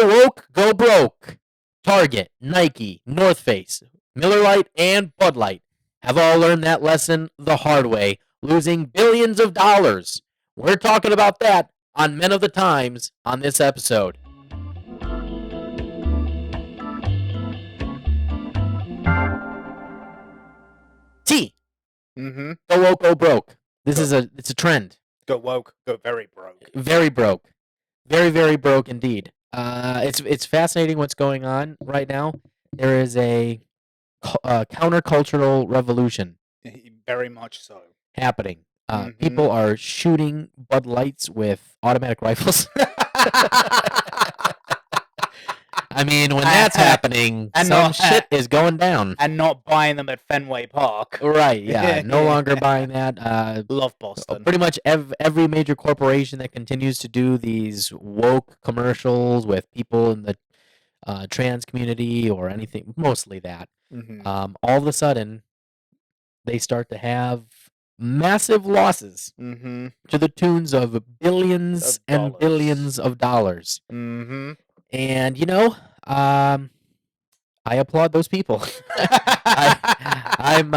Go woke, go broke. Target, Nike, North Face, Miller Lite, and Bud Light have all learned that lesson the hard way, losing billions of dollars. We're talking about that on Men of the Times on this episode. T. Mm-hmm. Go woke, go broke. It's a trend. Go woke, go very broke. Very broke. Very, very broke indeed. It's fascinating what's going on right now. There is a countercultural revolution Very much so. happening. People are shooting Bud Lights with automatic rifles. I mean, when that's happening, some shit is going down. And not buying them at Fenway Park. Right, yeah. No longer buying that. Love Boston. Pretty much every major corporation that continues to do these woke commercials with people in the trans community or anything, mostly that, all of a sudden, they start to have massive losses to the tunes of billions and billions of dollars. And I applaud those people. I'm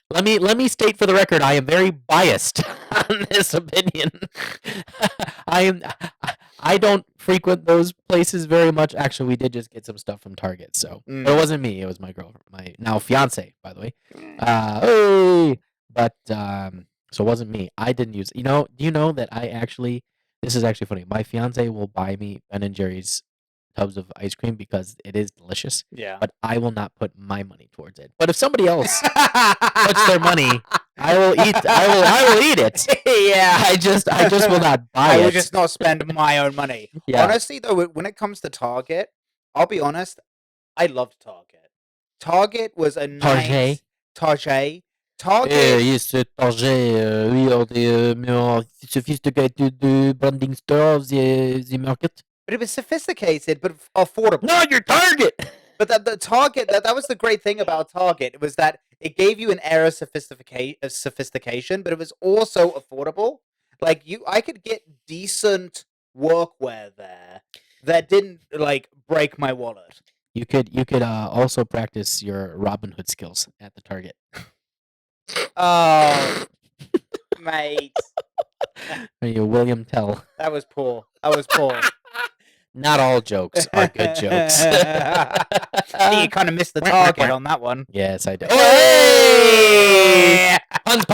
let me state for the record, I am very biased on this opinion. I don't frequent those places very much. Actually, we did just get some stuff from Target, so but it wasn't me. It was my girlfriend, my now fiance, by the way. But so it wasn't me. I didn't use. Do you know that I actually? This is actually funny. My fiance will buy me Ben and Jerry's tubs of ice cream because it is delicious. Yeah. But I will not put my money towards it. But if somebody else puts their money, I will eat. I will eat it. Yeah. I just will not buy it. I will just not spend my own money. Yeah. Honestly, though, when it comes to Target, I'll be honest. I loved Target. Target was a nice Target. Yes, Target. We are the more sophisticated branding store of the market. But it was sophisticated, but affordable. Not your Target. But the Target, that was the great thing about Target. It was that it gave you an air of sophistication, but it was also affordable. Like I could get decent workwear there that didn't break my wallet. You could also practice your Robin Hood skills at the Target. Oh, mate. Are you William Tell? That was poor. Not all jokes are good jokes. You kind of missed the target on that one. Yes, I did. Hey! Puns.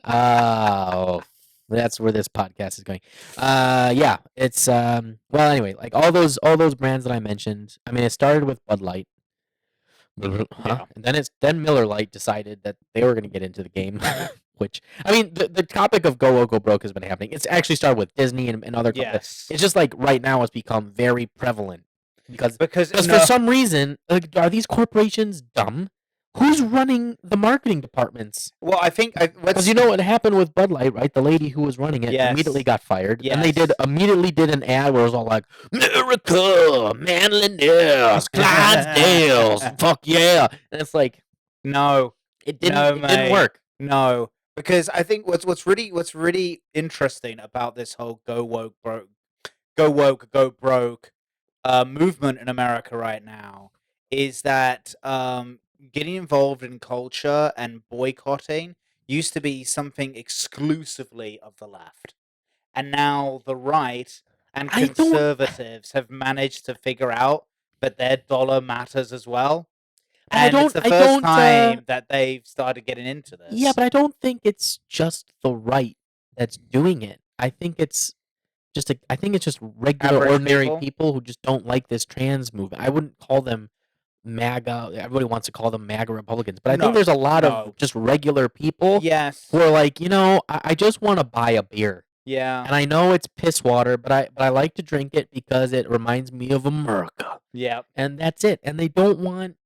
Oh, that's where this podcast is going. Yeah, it's well, anyway, like all those brands that I mentioned. I mean, it started with Bud Light. Yeah. And then Miller Lite decided that they were going to get into the game, which I mean the topic of go woke go broke has been happening. It's actually started with Disney and other companies. Yes. It's just like right now it's become very prevalent because no. For some reason are these corporations dumb? Who's running the marketing departments? Well, I think because you know what happened with Bud Light, right? The lady who was running it immediately got fired, and they immediately did an ad where it was all like America, manliness, Clydesdales, fuck yeah, and it's like no, it didn't work. No, because I think what's really interesting about this whole go woke go broke movement in America right now is that getting involved in culture and boycotting used to be something exclusively of the left. And now the right and conservatives have managed to figure out that their dollar matters as well. And it's the first time that they've started getting into this. Yeah, but I don't think it's just the right that's doing it. I think it's just regular, ordinary people who just don't like this trans movement. I wouldn't call them MAGA. Everybody wants to call them MAGA Republicans, but I think there's a lot of just regular people who are like, I just want to buy a beer. Yeah. And I know it's piss water, but I like to drink it because it reminds me of America. Yeah. And that's it. And they don't want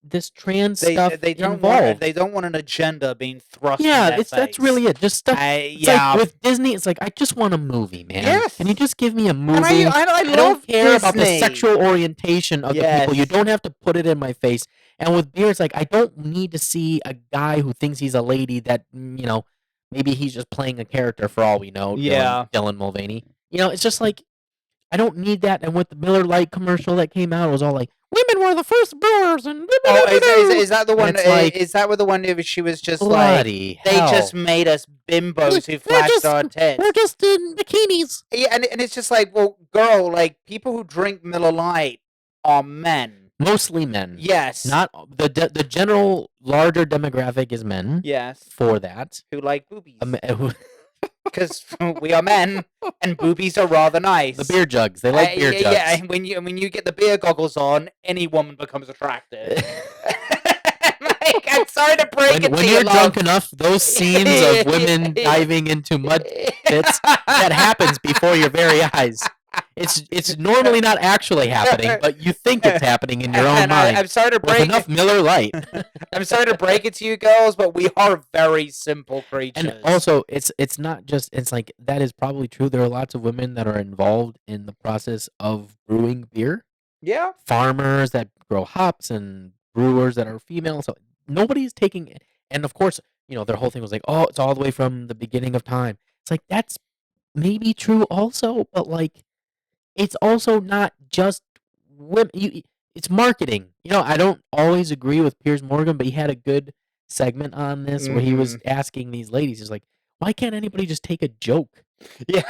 this trans stuff involved. They don't want an agenda being thrust. Yeah, that's really it. Just stuff. Like with Disney, it's like I just want a movie, man. Yes. Can you just give me a movie? And I don't care Disney. about the sexual orientation of the people. You don't have to put it in my face. And with beer, it's like I don't need to see a guy who thinks he's a lady that maybe he's just playing a character for all we know. Yeah, Dylan Mulvaney. It's just like I don't need that. And with the Miller Lite commercial that came out, it was all like, women were the first brewers, and Oh, is that the and one? it's like, Is that with the one where she was just like, bloody they just hell. made us bimbos who flashed our tits? We're just in bikinis. Yeah, and it's just like, well, girl, like people who drink Miller Lite are men. Mostly men. Yes. Not the general larger demographic is men. Yes. For that. Who like boobies. Because we are men, and boobies are rather nice. The beer jugs. They like beer jugs. Yeah, and when you get the beer goggles on, any woman becomes attractive. Like, I'm sorry to break it to you, when you're drunk enough, those scenes of women diving into mud pits, that happens before your very eyes. It's normally not actually happening, but you think it's happening in your own mind. I'm sorry to break with enough Miller Lite. I'm sorry to break it to you girls, but we are very simple creatures. And also, it's not just, it's like, that is probably true. There are lots of women that are involved in the process of brewing beer. Yeah. Farmers that grow hops and brewers that are female. So nobody's taking it. And of course, their whole thing was like, oh, it's all the way from the beginning of time. It's like, that's maybe true also, but like, it's also not just women. It's marketing. I don't always agree with Piers Morgan, but he had a good segment on this where he was asking these ladies, he's like, why can't anybody just take a joke? Yeah.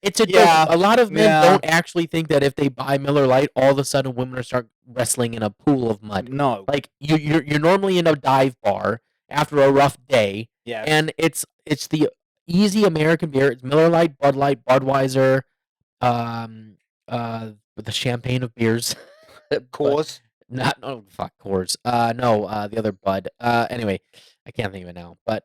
It's a joke. A lot of men don't actually think that if they buy Miller Lite, all of a sudden women are start wrestling in a pool of mud. No. Like, you're normally in a dive bar after a rough day. Yes. And it's the easy American beer. It's Miller Lite, Bud Light, Budweiser, with the champagne of beers. Coors. Coors. The other Bud. Anyway, I can't think of it now. But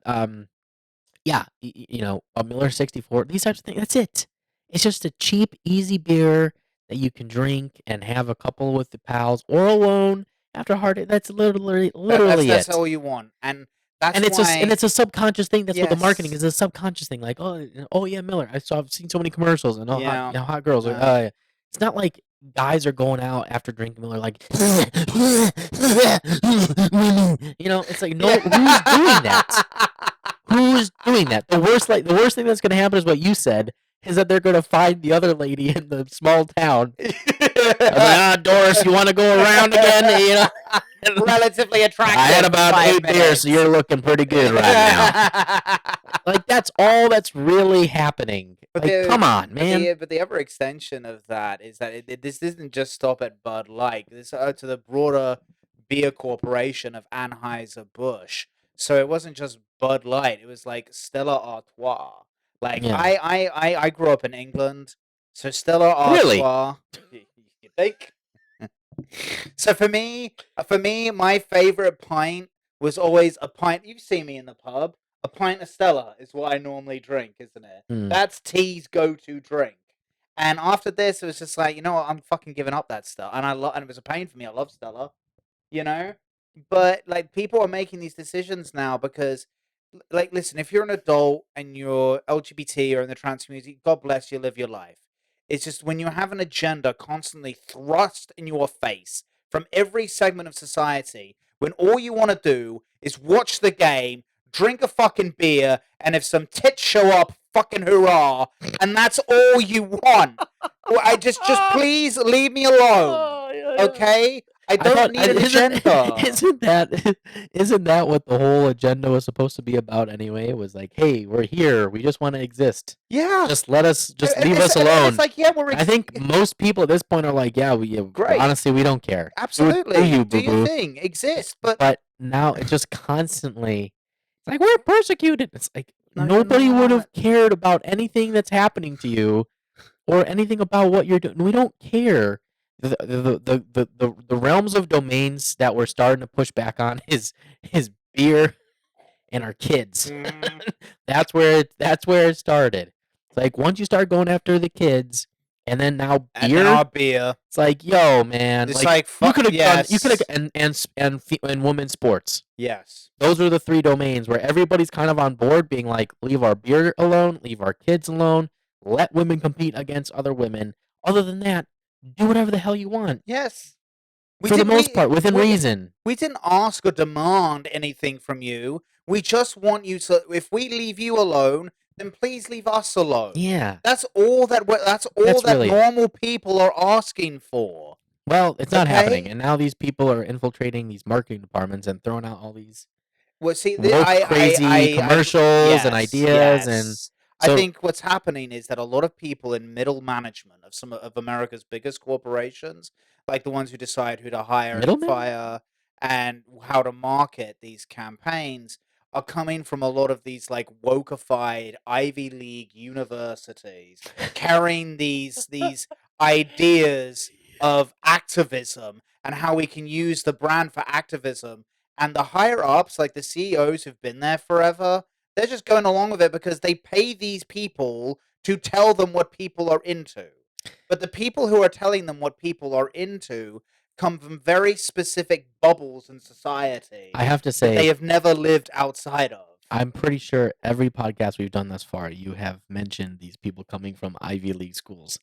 yeah, a Miller 64. These types of things. That's it. It's just a cheap, easy beer that you can drink and have a couple with the pals or alone after a hard day. That's literally that's it. all you want, and that's it's a subconscious thing. That's what the marketing is. A subconscious thing. Like, oh yeah, Miller. I've seen so many commercials and hot girls. It's not like guys are going out after drinking Miller like, it's like, no, who's doing that? Who's doing that? The worst thing that's gonna happen is what you said, is that they're gonna find the other lady in the small town. Like, Doris, you want to go around again? Relatively attractive. I had about 8 beers, so you're looking pretty good right now. Like, that's all that's really happening. Like, come on, man. But the other extension of that is that this doesn't just stop at Bud Light. This to the broader beer corporation of Anheuser-Busch. So it wasn't just Bud Light. It was like Stella Artois. Like, I grew up in England, so Stella Artois. Really? You think? So for me, my favorite pint was always a pint. You've seen me in the pub. A pint of Stella is what I normally drink, isn't it? That's T's go-to drink. And after this, it was just like, what? I'm fucking giving up that stuff. And and it was a pain for me. I love Stella, But like, people are making these decisions now because, like, listen, if you're an adult and you're LGBT or in the trans community, God bless you, live your life. It's just when you have an agenda constantly thrust in your face from every segment of society, when all you want to do is watch the game, drink a fucking beer, and if some tits show up, fucking hurrah, and that's all you want. I just please leave me alone, okay? I don't need an agenda. Isn't that what the whole agenda was supposed to be about anyway? It was like, hey, we're here. We just want to exist. Yeah. Just leave us alone. It's like, yeah, I think most people at this point are like, yeah, great. Honestly, we don't care. Absolutely. Do your thing. Exist. But now it's just constantly, it's like, we're persecuted. It's like, nobody would have cared about anything that's happening to you or anything about what you're doing. We don't care. The realms of domains that we're starting to push back on is beer and our kids. That's where it started. It's like, once you start going after the kids, and then now beer. And then our beer. It's like, yo, man. It's like fuck, you could have and women's sports. Yes. Those are the 3 domains where everybody's kind of on board, being like, leave our beer alone, leave our kids alone, let women compete against other women. Other than that, do whatever the hell you want. Yes. For the most part, within reason. We didn't ask or demand anything from you. We just want you to, if we leave you alone, then please leave us alone. Yeah, That's all that's that really it. normal people are asking for. Well, it's not happening, Okay? and now these people are infiltrating these marketing departments and throwing out all these Well, see, woke, crazy commercials and yes, ideas, and yes. I so think what's happening is that a lot of people in middle management of some of America's biggest corporations, like the ones who decide who to hire and middlemen. fire and how to market these campaigns, are coming from a lot of these like wokeified Ivy League universities, carrying these ideas of activism and how we can use the brand for activism, and the higher ups, like the CEOs who've been there forever, they're just going along with it because they pay these people to tell them what people are into. But the people who are telling them what people are into come from very specific bubbles in society I have to that they say, have never lived outside of. I'm pretty sure every podcast we've done thus far, you have mentioned these people coming from Ivy League schools.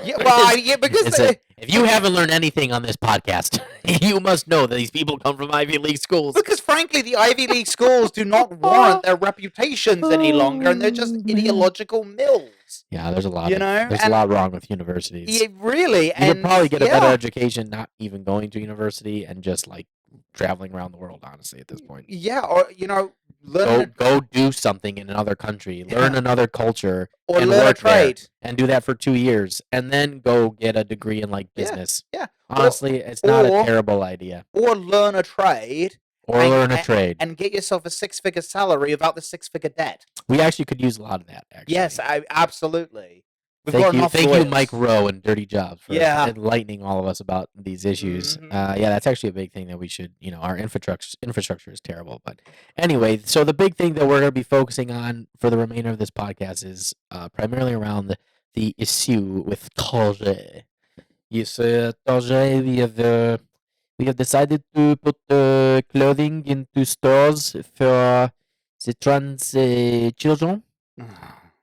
Yeah, well, yeah, because If you haven't learned anything on this podcast, you must know that these people come from Ivy League schools. because frankly, the Ivy League schools do not warrant their reputations any longer, and they're just ideological mills. Yeah, there's a lot You of know, there's a and lot wrong with universities. yeah, really, You could and probably get a better yeah, education not even going to university and just like traveling around the world, honestly, at this point. yeah, or learn Go do something in another country, learn another culture, or and learn a work there, trade. and do that for 2 years, and then go get a degree in like Yeah, business. yeah, Honestly, it's not a or terrible idea. or learn a trade Or learn a trade. and get yourself a six-figure salary without the six-figure debt. We actually could use a lot of that. Actually, Yes, absolutely. We've got enough thank lawyers. you, Mike Rowe and Dirty Jobs, for Yeah. enlightening all of us about these issues. Mhm. Yeah, that's actually a big thing that we should, our infrastructure is terrible. But anyway, so the big thing that we're going to be focusing on for the remainder of this podcast is primarily around the issue with Target. Yes, Target, we have decided to put clothing into stores for the trans children.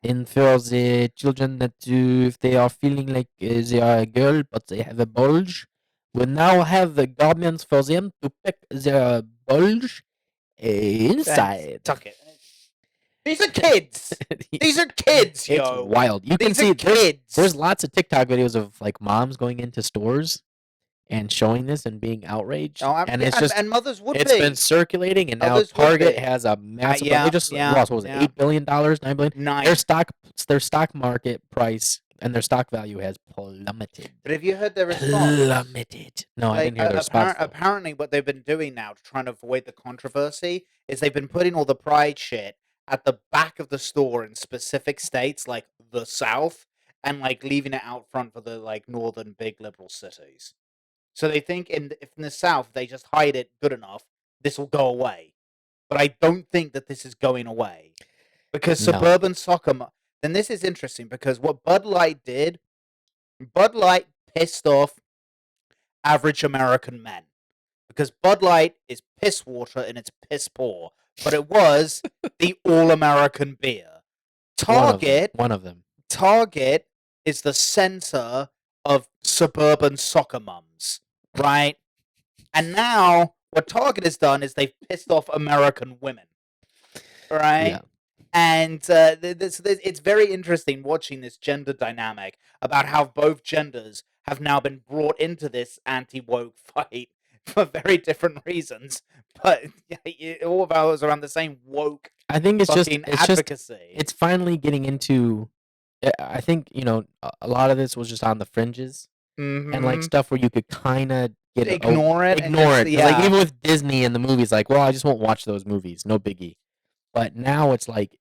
And for the children that if they are feeling like they are a girl but they have a bulge, we now have the garments for them to pick their bulge inside. Tuck it. These are kids. These are kids, It's yo. wild. You can These see are kids. there's lots of TikTok videos of like moms going into stores and showing this and being outraged. Oh, And it's just and mothers would it's be. been circulating, and now Others would Target be. has a massive. Yeah, They just yeah, lost, what was it, yeah. $8 billion, $9 billion. Nine. Their stock market price and their stock value has plummeted. But have you heard their response? Plummeted. No, I didn't hear their response. Apparently, what they've been doing now to try and avoid the controversy is they've been putting all the pride shit at the back of the store in specific states like the South, and like leaving it out front for the like northern big liberal cities. So they think if in the South they just hide it good enough, this will go away. But I don't think that this is going away because No. suburban soccer. Then this is interesting because what Bud Light did, Bud Light pissed off average American men because Bud Light is piss water and it's piss poor, but it was the all-American beer. Target, one of them. Target is the center of suburban soccer mums, right? And now what Target has done is they've pissed off American women, right? Yeah. And it's very interesting watching this gender dynamic about how both genders have now been brought into this anti-woke fight for very different reasons, but it all revolves around the same woke. I think it's advocacy. It's finally getting into. I think a lot of this was just on the fringes and like stuff where you could kind of ignore it. Yeah. Like even with Disney and the movies, like, well, I just won't watch those movies, no biggie. But now it's like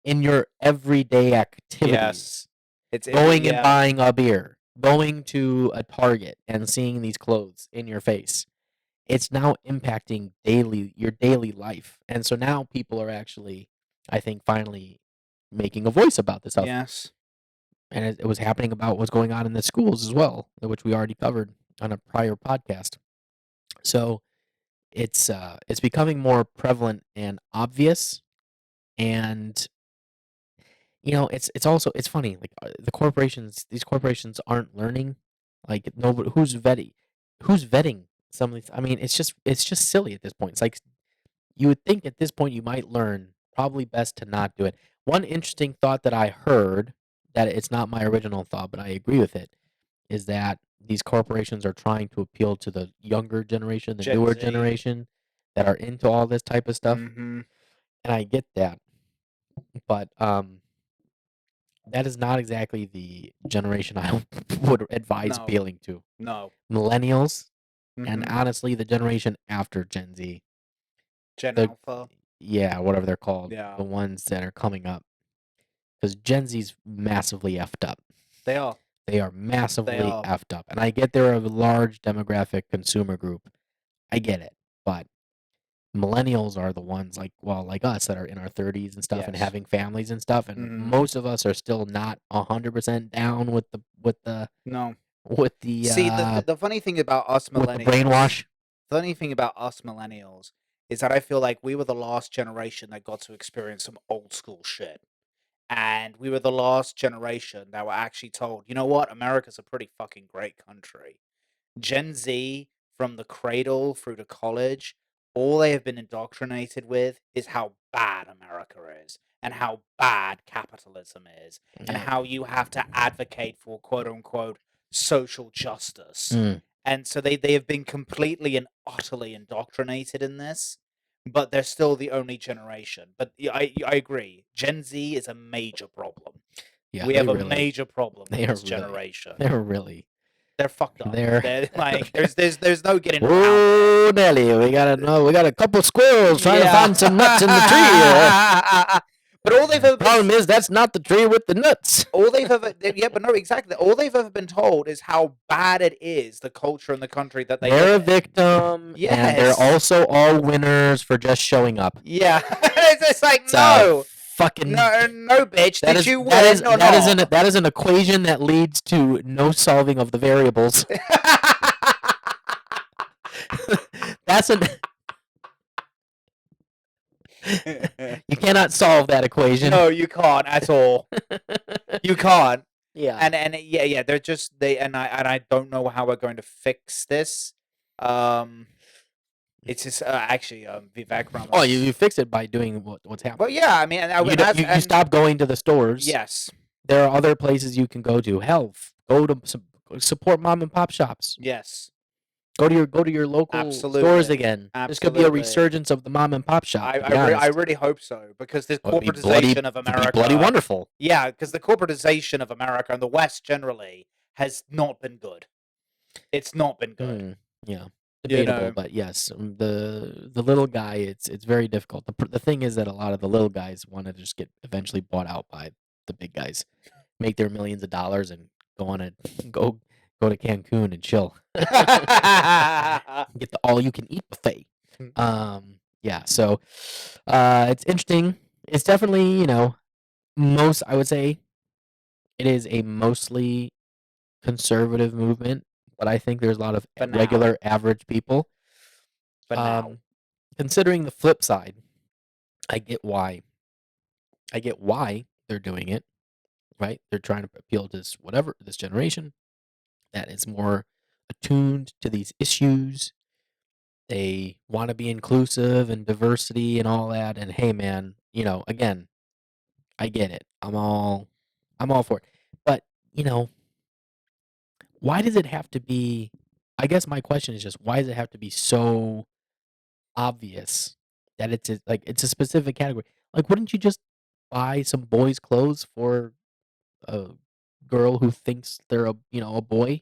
in your everyday activities. Yes. It's going and buying a beer, going to a Target and seeing these clothes in your face. It's now impacting your daily life. And so now people are actually, I think, finally making a voice about this stuff. Yes. And it was happening about what's going on in the schools as well, which we already covered on a prior podcast. So it's becoming more prevalent and obvious. And it's also funny, like these corporations aren't learning, like nobody who's vetting some of these. I mean, it's just silly at this point. It's like you would think at this point you might learn probably best to not do it. One interesting thought that I heard, that it's not my original thought, but I agree with it, is that these corporations are trying to appeal to the younger generation, the Gen newer Z. generation that are into all this type of stuff. Mm-hmm. And I get that. But that is not exactly the generation I would advise No. appealing to. No. Millennials and Mm-hmm. honestly the generation after Gen Z. Gen The Alpha. Yeah, whatever they're called. Yeah. The ones that are coming up. Because Gen Z's massively effed up. They are. They are massively are. effed up. And I get they're a large demographic consumer group. I get it. But millennials are the ones like us that are in our 30s and stuff and Yes. having families and stuff, and Mhm. most of us are still not 100% down with the No. See, the funny thing about us with the millennials, brainwash. funny thing about us millennials is that I feel like we were the last generation that got to experience some old school shit. And we were the last generation that were actually told, you know what, America's a pretty fucking great country. Gen Z, from the cradle through to college, all they have been indoctrinated with is how bad America is and how bad capitalism is and Yeah. how you have to advocate for quote unquote social justice. Mm. And so they have been completely and utterly indoctrinated in this, but they're still the only generation. But I agree. Gen Z is a major problem. Yeah, We they have a really, major problem with they are this really, generation. they're really, They're fucked up. they're They're like there's no getting around it. oh Nelly, we got a couple squirrels trying to find some nuts in the tree. But all they've ever Problem is that's not the tree with the nuts. all they've ever but no, exactly. All they've ever been told is how bad it is, the culture and the country that They're a live in. victim, and they're Yes. also all winners for just showing up. Yeah. It's like So, no. fucking No, bitch. that Did is you win that is or that is not? that is an equation that leads to no solving of the variables. That's an you cannot solve that equation. No, you can't at all. You can't. Yeah. And yeah, they're just and I don't know how we're going to fix this. It's just actually Vivek Ramos. Oh, you fix it by doing what's happening. Well, yeah, I mean, You stop going to the stores. Yes. There are other places you can go to. Health. Go to support mom and pop shops. Yes. Go to your local stores again. There's gonna be a resurgence of the mom and pop shop. I really hope so, because the corporatization of America. It'd be bloody wonderful. Yeah, because the corporatization of America and the West generally has not been good. It's not been good. Yeah, debatable, but yes, the little guy. It's very difficult. The thing is that a lot of the little guys want to just get eventually bought out by the big guys, make their millions of dollars, and go to Cancun and chill. Get the all-you-can-eat buffet. Yeah, so it's interesting. It's definitely, I would say it is a mostly conservative movement, but I think there's a lot of regular average people. But now, considering the flip side, I get why they're doing it, right? They're trying to appeal to this generation that is more attuned to these issues. They want to be inclusive and diversity and all that. And hey, man, again, I get it. I'm all for it. But why does it have to be? I guess my question is just, why does it have to be so obvious that it's a specific category? Like, wouldn't you just buy some boys' clothes for a girl who thinks they're a boy?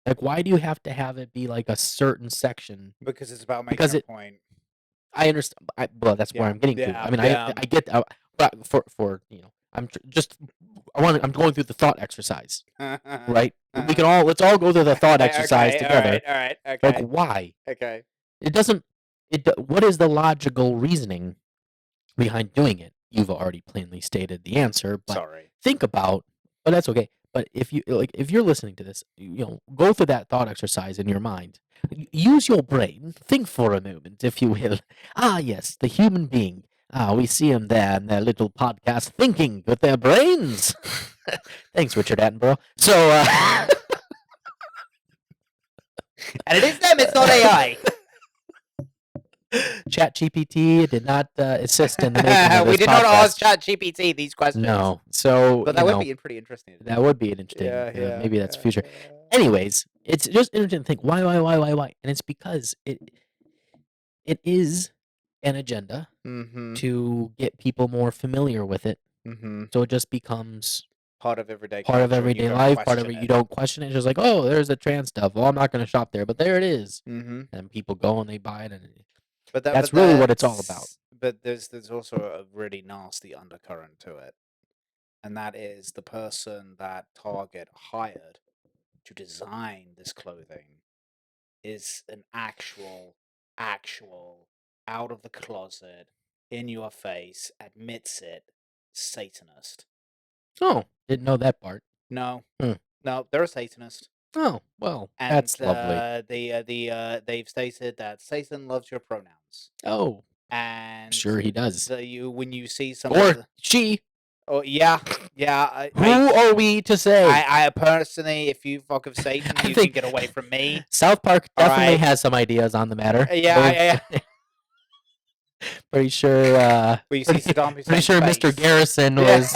Like, why do you have to have it be like a certain section? Because it's about making a point. I understand. Well, that's where I'm getting to. I mean, I get that. But I'm going through the thought exercise, right? Let's all go through the thought exercise together. All right. Okay. Like, why? Okay. What is the logical reasoning behind doing it? You've already plainly stated the answer, but Sorry. but that's okay. But if you're listening to this, go through that thought exercise in your mind. Use your brain. Think for a moment, if you will. Ah, yes, the human being. We see them there in their little podcast, thinking with their brains. Thanks, Richard Attenborough. So, and it is them. It's not AI. Chat GPT did not assist in the making of this We did not ask podcast. ChatGPT these questions. No. So, but that would be pretty interesting. That would be an interesting. Maybe that's future. Anyways, it's just interesting to think why, and it's because it is an agenda to get people more familiar with it. So it just becomes part of everyday life, part of it. You don't question it. It's just like, oh, there's a trans stuff. Well, I'm not going to shop there, but there it is. And people go and they buy it, and that's really what it's all about. But there's also a really nasty undercurrent to it, and that is the person that Target hired to design this clothing is an actual out of the closet, in your face, admits it, Satanist. Oh, didn't know that part. No, no, they're a Satanist. Oh, well, and that's lovely. They've stated that Satan loves your pronouns. Oh, and sure he does. When you see some or she. Oh yeah. Who are we to say? I personally, if you fuck with Satan, you can get away from me. South Park definitely has some ideas on the matter. Yeah. Pretty sure. Pretty sure Mr. Garrison was.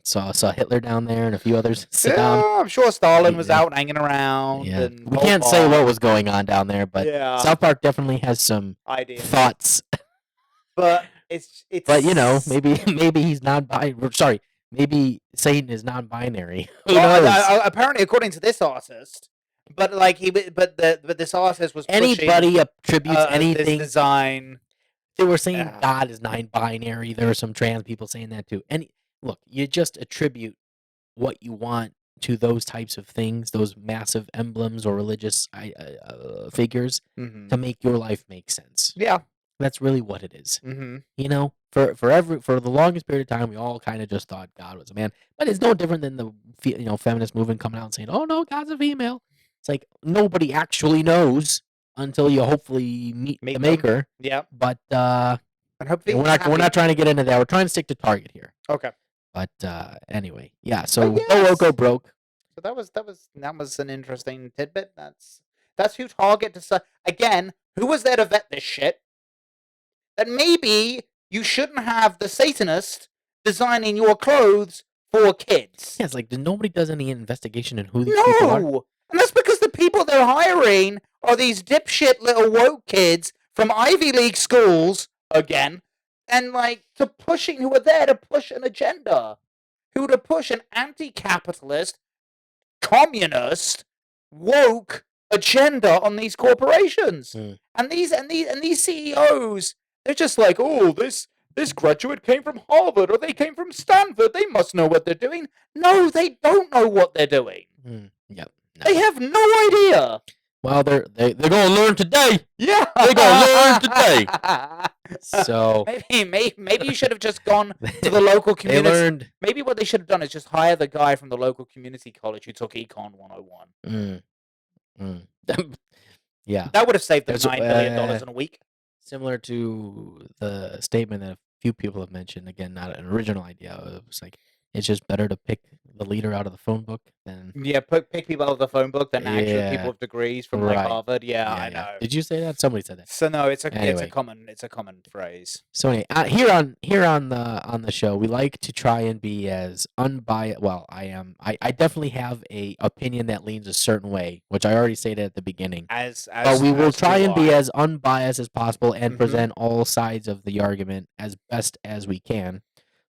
Saw Hitler down there and a few others. I'm sure Stalin was out hanging around. Yeah. We can't say what was going on down there, but South Park definitely has some ideas, thoughts. But it's. But maybe he's non-binary. Sorry, maybe Satan is non-binary. Who knows? Apparently, according to this artist. But this artist was anybody attributes anything this design. They were saying God is non-binary. There were some trans people saying that too. Look, you just attribute what you want to those types of things, those massive emblems or religious figures, to make your life make sense. Yeah, that's really what it is. You know, for the longest period of time, we all kind of just thought God was a man, but it's no different than the feminist movement coming out and saying, "Oh no, God's a female." It's like nobody actually knows until you hopefully meet the maker. Yeah. But we're not trying to get into that. We're trying to stick to Target here. Okay. But anyway, yeah. So Go broke. So that was an interesting tidbit. That's who Target decided. Again, who was there to vet this shit? That maybe you shouldn't have the Satanist designing your clothes for kids. Yeah, it's like nobody does any investigation in who these people are. And that's because the people they're hiring are these dipshit little woke kids from Ivy League schools, again, and who are there to push an agenda, who to push an anti-capitalist, communist, woke agenda on these corporations. And these CEOs, they're just like, oh, this graduate came from Harvard or they came from Stanford. They must know what they're doing. No, they don't know what they're doing. Yep. No. They have no idea. Well, they're gonna learn today. Yeah, they're gonna learn today. So maybe you should have just gone to the local community. They learned. Maybe what they should have done is just hire the guy from the local community college who took Econ 101. Yeah, that would have saved them $9 billion in a week. Similar to the statement that a few people have mentioned. Again, not an original idea. It was like it's just better to pick the leader out of the phone book than pick people out of the phone book than actual people with degrees from Harvard. Yeah, I know. Did you say that? Somebody said that. So no, it's a common phrase. So anyway, here on the show, we like to try and be as unbiased. Well, I am. I definitely have a opinion that leans a certain way, which I already stated at the beginning. But we will try and be as unbiased as possible and present all sides of the argument as best as we can.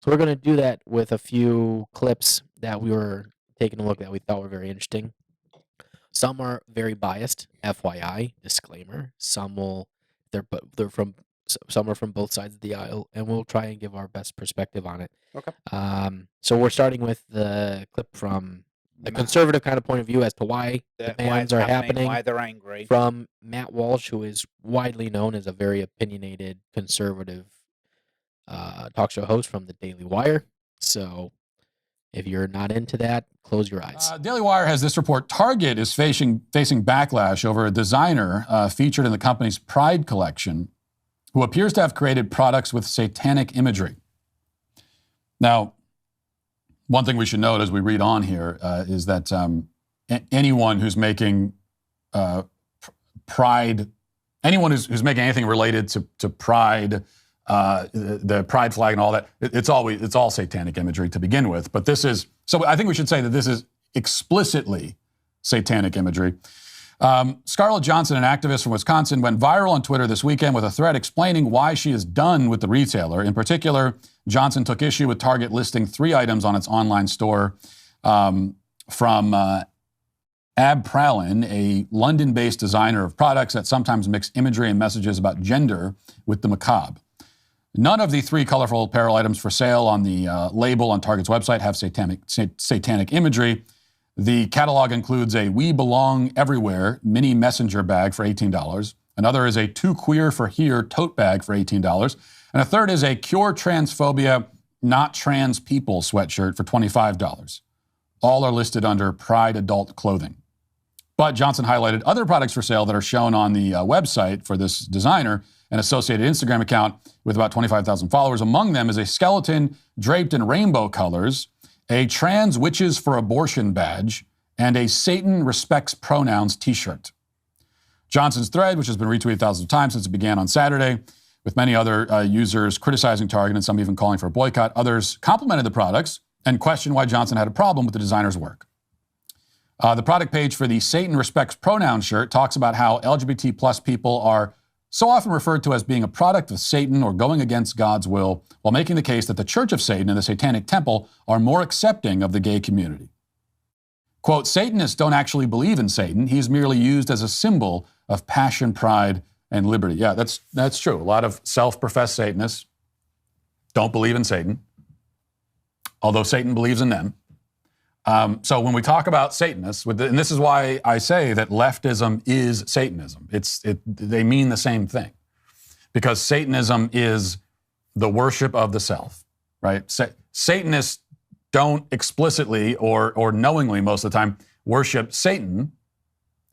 So we're going to do that with a few clips that we were taking a look at we thought were very interesting. Some are very biased, FYI, disclaimer. Some are from both sides of the aisle, and we'll try and give our best perspective on it. Okay. So we're starting with the clip from the conservative kind of point of view as to why the bans are happening, why they're angry. From Matt Walsh, who is widely known as a very opinionated conservative talk show host from the Daily Wire. So if you're not into that, close your eyes. Daily Wire has this report. Target is facing backlash over a designer featured in the company's Pride collection who appears to have created products with satanic imagery. Now, one thing we should note as we read on here is that anyone who's making pride, anyone who's making anything related to pride, the pride flag and all that, it's all satanic imagery to begin with. But this is, so I think we should say that this is explicitly satanic imagery. Scarlett Johnson, an activist from Wisconsin, went viral on Twitter this weekend with a thread explaining why she is done with the retailer. In particular, Johnson took issue with Target listing 3 items on its online store from Ab Pralin, a London-based designer of products that sometimes mix imagery and messages about gender with the macabre. None of the 3 colorful apparel items for sale on the label on Target's website have satanic imagery. The catalog includes a We Belong Everywhere mini messenger bag for $18. Another is a Too Queer for Here tote bag for $18. And a third is a Cure Transphobia Not Trans People sweatshirt for $25. All are listed under Pride Adult Clothing. But Johnson highlighted other products for sale that are shown on the website for this designer, an associated Instagram account with about 25,000 followers. Among them is a skeleton draped in rainbow colors, a Trans Witches for Abortion badge, and a Satan Respects Pronouns t-shirt. Johnson's thread, which has been retweeted thousands of times since it began on Saturday, with many other users criticizing Target and some even calling for a boycott. Others complimented the products and questioned why Johnson had a problem with the designer's work. The product page for the Satan Respects Pronouns shirt talks about how LGBT plus people are so often referred to as being a product of Satan or going against God's will, while making the case that the Church of Satan and the Satanic Temple are more accepting of the gay community. Quote, Satanists don't actually believe in Satan. He's merely used as a symbol of passion, pride, and liberty. Yeah, that's true. A lot of self-professed Satanists don't believe in Satan, although Satan believes in them. So when we talk about Satanists, and this is why I say that leftism is Satanism. They mean the same thing, because Satanism is the worship of the self, right? Satanists don't explicitly or knowingly most of the time worship Satan,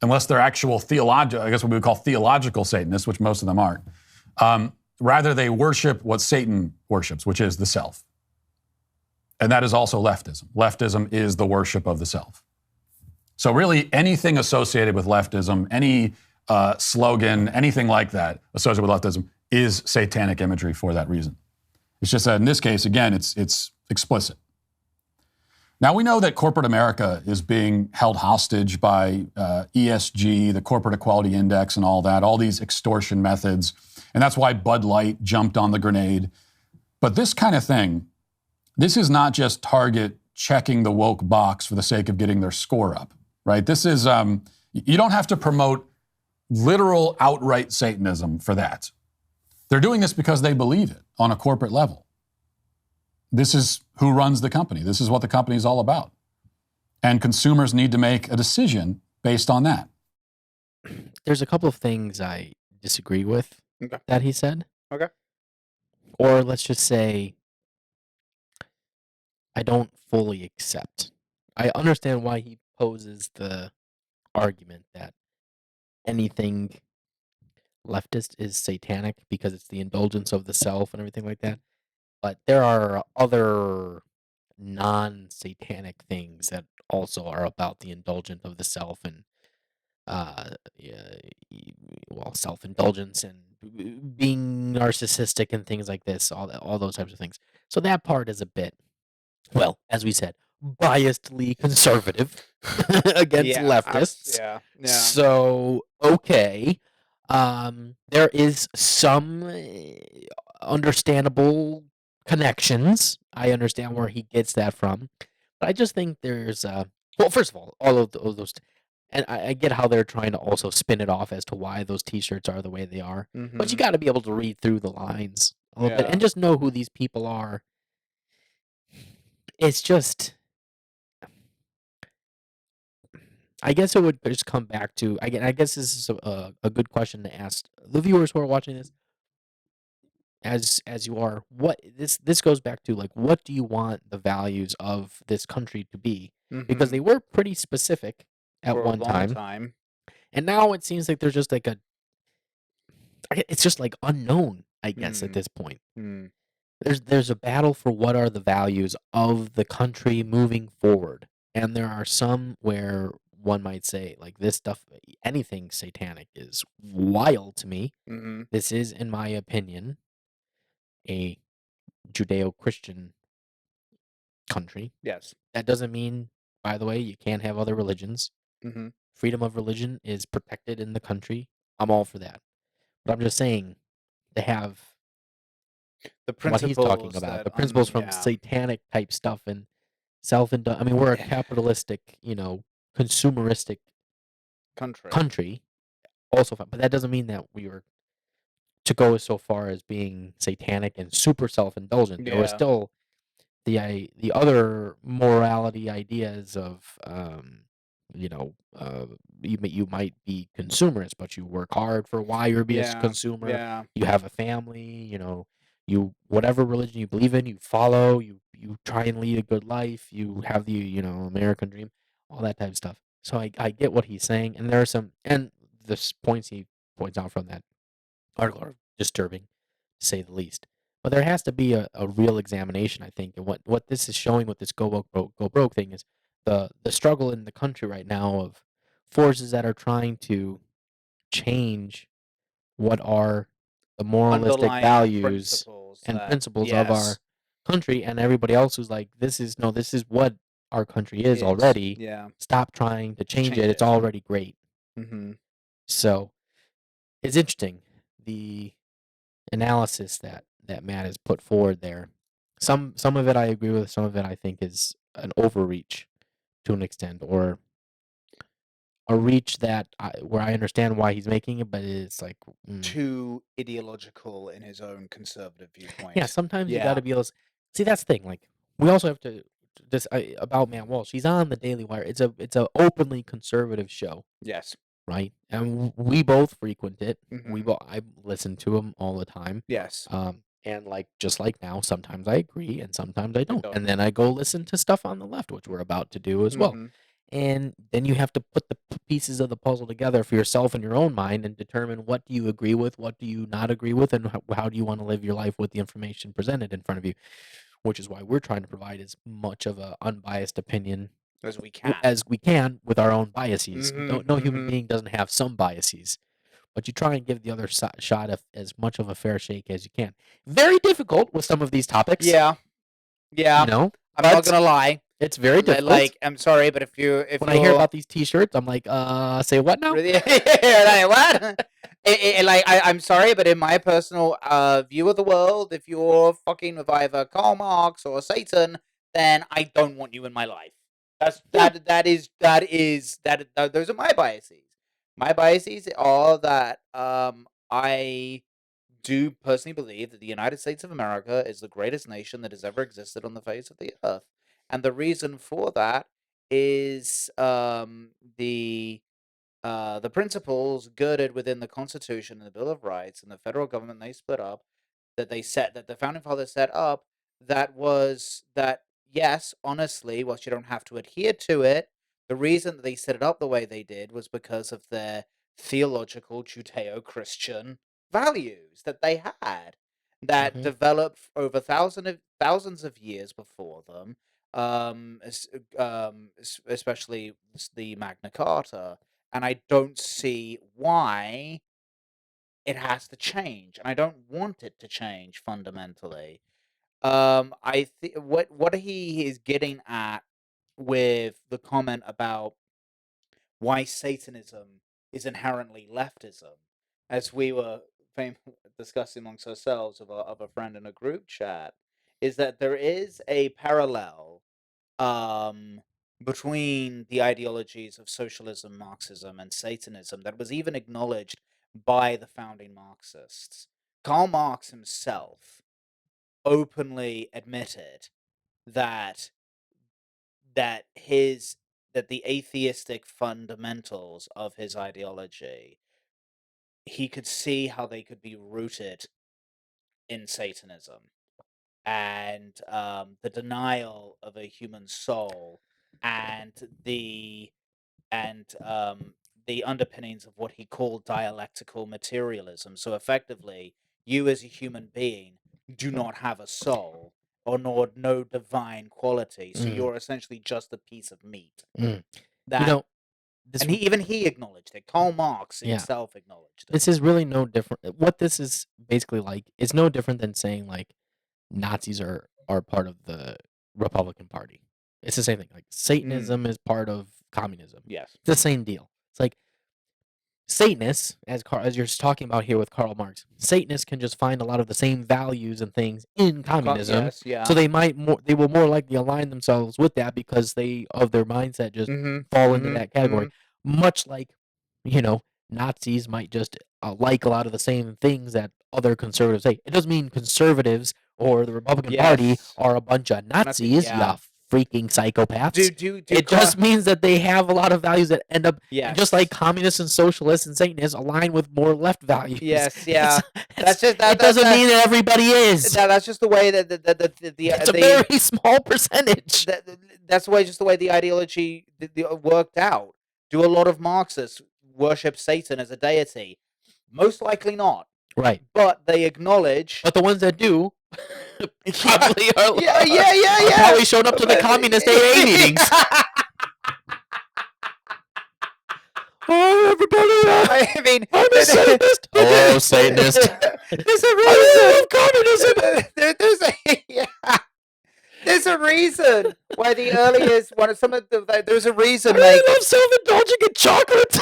unless they're actual theological, I guess what we would call theological Satanists, which most of them aren't. Rather, they worship what Satan worships, which is the self. And that is also leftism. Leftism is the worship of the self. So really anything associated with leftism, any slogan, anything like that associated with leftism is satanic imagery for that reason. It's just that in this case, again, it's explicit. Now we know that corporate America is being held hostage by ESG, the Corporate Equality Index and all that, all these extortion methods. And that's why Bud Light jumped on the grenade. But this kind of thing, this is not just Target checking the woke box for the sake of getting their score up, right? This is, you don't have to promote literal outright Satanism for that. They're doing this because they believe it on a corporate level. This is who runs the company. This is what the company is all about. And consumers need to make a decision based on that. There's a couple of things I disagree with that he said. Okay. Or let's just say, I don't fully accept. I understand why he poses the argument that anything leftist is satanic because it's the indulgence of the self and everything like that. But there are other non-satanic things that also are about the indulgence of the self and self-indulgence and being narcissistic and things like this, all those types of things. So that part is a bit, well, as we said, biasedly conservative against leftists. Yeah. So, okay. There is some understandable connections. I understand where he gets that from. But I just think there's, well, first of all of those, and I get how they're trying to also spin it off as to why those t-shirts are the way they are. Mm-hmm. But you got to be able to read through the lines a little bit and just know who these people are. It's just, I guess it would just come back to, I guess this is a good question to ask the viewers who are watching this, as you are. What this goes back to, like, what do you want the values of this country to be? Because they were pretty specific at one time, and now it seems like there's just like it's just like unknown, I guess, at this point. There's a battle for what are the values of the country moving forward, and there are some where one might say, like, this stuff, anything satanic is wild to me. Mm-hmm. This is, in my opinion, a Judeo-Christian country. Yes. That doesn't mean, by the way, you can't have other religions. Mm-hmm. Freedom of religion is protected in the country. I'm all for that. But I'm just saying they have The what he's talking principles about, that the principles from yeah. satanic type stuff and self-indulgence. I mean, we're a Yeah. capitalistic, consumeristic country. Also, but that doesn't mean that we were to go so far as being satanic and super self-indulgent. There was Yeah. still the other morality ideas of you might be consumerist, but you work hard for why you're being a Yeah. consumer. Yeah. You have a family, you whatever religion you believe in, you follow, you try and lead a good life, you have the American dream, all that type of stuff. So I get what he's saying, and there are some, and the points he points out from that article are disturbing, to say the least. But there has to be a real examination, I think, and what this is showing with this go broke thing is the struggle in the country right now of forces that are trying to change what are the moralistic Underlying values principles and that principles of our yes country, and everybody else who's like, this is what our country is already. yeah Stop trying to change change it. It's it. already great. Mm-hmm. So it's interesting, the analysis that Matt has put forward there. Some of it I agree with. Some of it I think is an overreach to an extent, or a reach that where I understand why he's making it, but it's like Too ideological in his own conservative viewpoint. yeah. Sometimes you got to be able to see. That's the thing. Like, we also have to this about Matt Walsh. He's on the Daily Wire. It's a openly conservative show. Yes. Right, and we both frequent it. Mm-hmm. I listen to him all the time. Yes. And just like now, sometimes I agree and sometimes I don't. And then I go listen to stuff on the left, which we're about to do as well. Mm-hmm. And then you have to put the pieces of the puzzle together for yourself in your own mind and determine what do you agree with, what do you not agree with, and how do you want to live your life with the information presented in front of you. Which is why we're trying to provide as much of an unbiased opinion as we can with our own biases. Mm-hmm. No human being doesn't have some biases, but you try and give the other shot as much of a fair shake as you can. Very difficult with some of these topics. Yeah. I'm not gonna lie. It's very difficult. Like, I'm sorry, but if when I hear about these T-shirts, I'm like, say what now? like, what? I'm sorry, but in my personal view of the world, if you're fucking with either Karl Marx or Satan, then I don't want you in my life. Those are my biases. My biases are that I do personally believe that the United States of America is the greatest nation that has ever existed on the face of the earth. And the reason for that is the principles girded within the Constitution and the Bill of Rights and the federal government they split up, that the founding fathers set up, that yes, honestly, whilst you don't have to adhere to it, the reason that they set it up the way they did was because of their theological Judeo-Christian values that they had, that developed over thousands of years before them, especially the Magna Carta. And I don't see why it has to change, and I don't want it to change fundamentally. I think what he is getting at with the comment about why Satanism is inherently leftism, as we were discussing amongst ourselves of a friend in a group chat, is that there is a parallel between the ideologies of socialism, Marxism, and Satanism that was even acknowledged by the founding Marxists. Karl Marx himself openly admitted that the atheistic fundamentals of his ideology, he could see how they could be rooted in Satanism, and the denial of a human soul, and the underpinnings of what he called dialectical materialism. So effectively, you as a human being do not have a soul or no divine quality. So you're essentially just a piece of meat. That And even he acknowledged it. Karl Marx himself acknowledged it. This is really no different. What this is basically like, it's no different than saying like Nazis are part of the Republican Party. It's the same thing. Like Satanism is part of communism. Yes. It's the same deal. It's like Satanists, as you're talking about here with Karl Marx, Satanists can just find a lot of the same values and things in communism. So they will more likely align themselves with that because of their mindset just fall into that category. Much like, Nazis might just like a lot of the same things that other conservatives say. It doesn't mean conservatives or the Republican Party are a bunch of Nazis, you freaking psychopaths. It just means that they have a lot of values that end up, just like communists and socialists and Satanists, align with more left values. Yes, yeah. It doesn't mean that everybody is. That's just the way that it's a very small percentage. That's just the way the ideology worked out. Do a lot of Marxists worship Satan as a deity? Most likely not. Right. But they acknowledge. But the ones that do probably are probably showing up to the communist AA meetings. Oh, everybody! I mean, I'm a Satanist. Hello, Satanist. There's a reason. Communism. There's a reason why the earliest there's a reason. I love self-indulging in chocolate.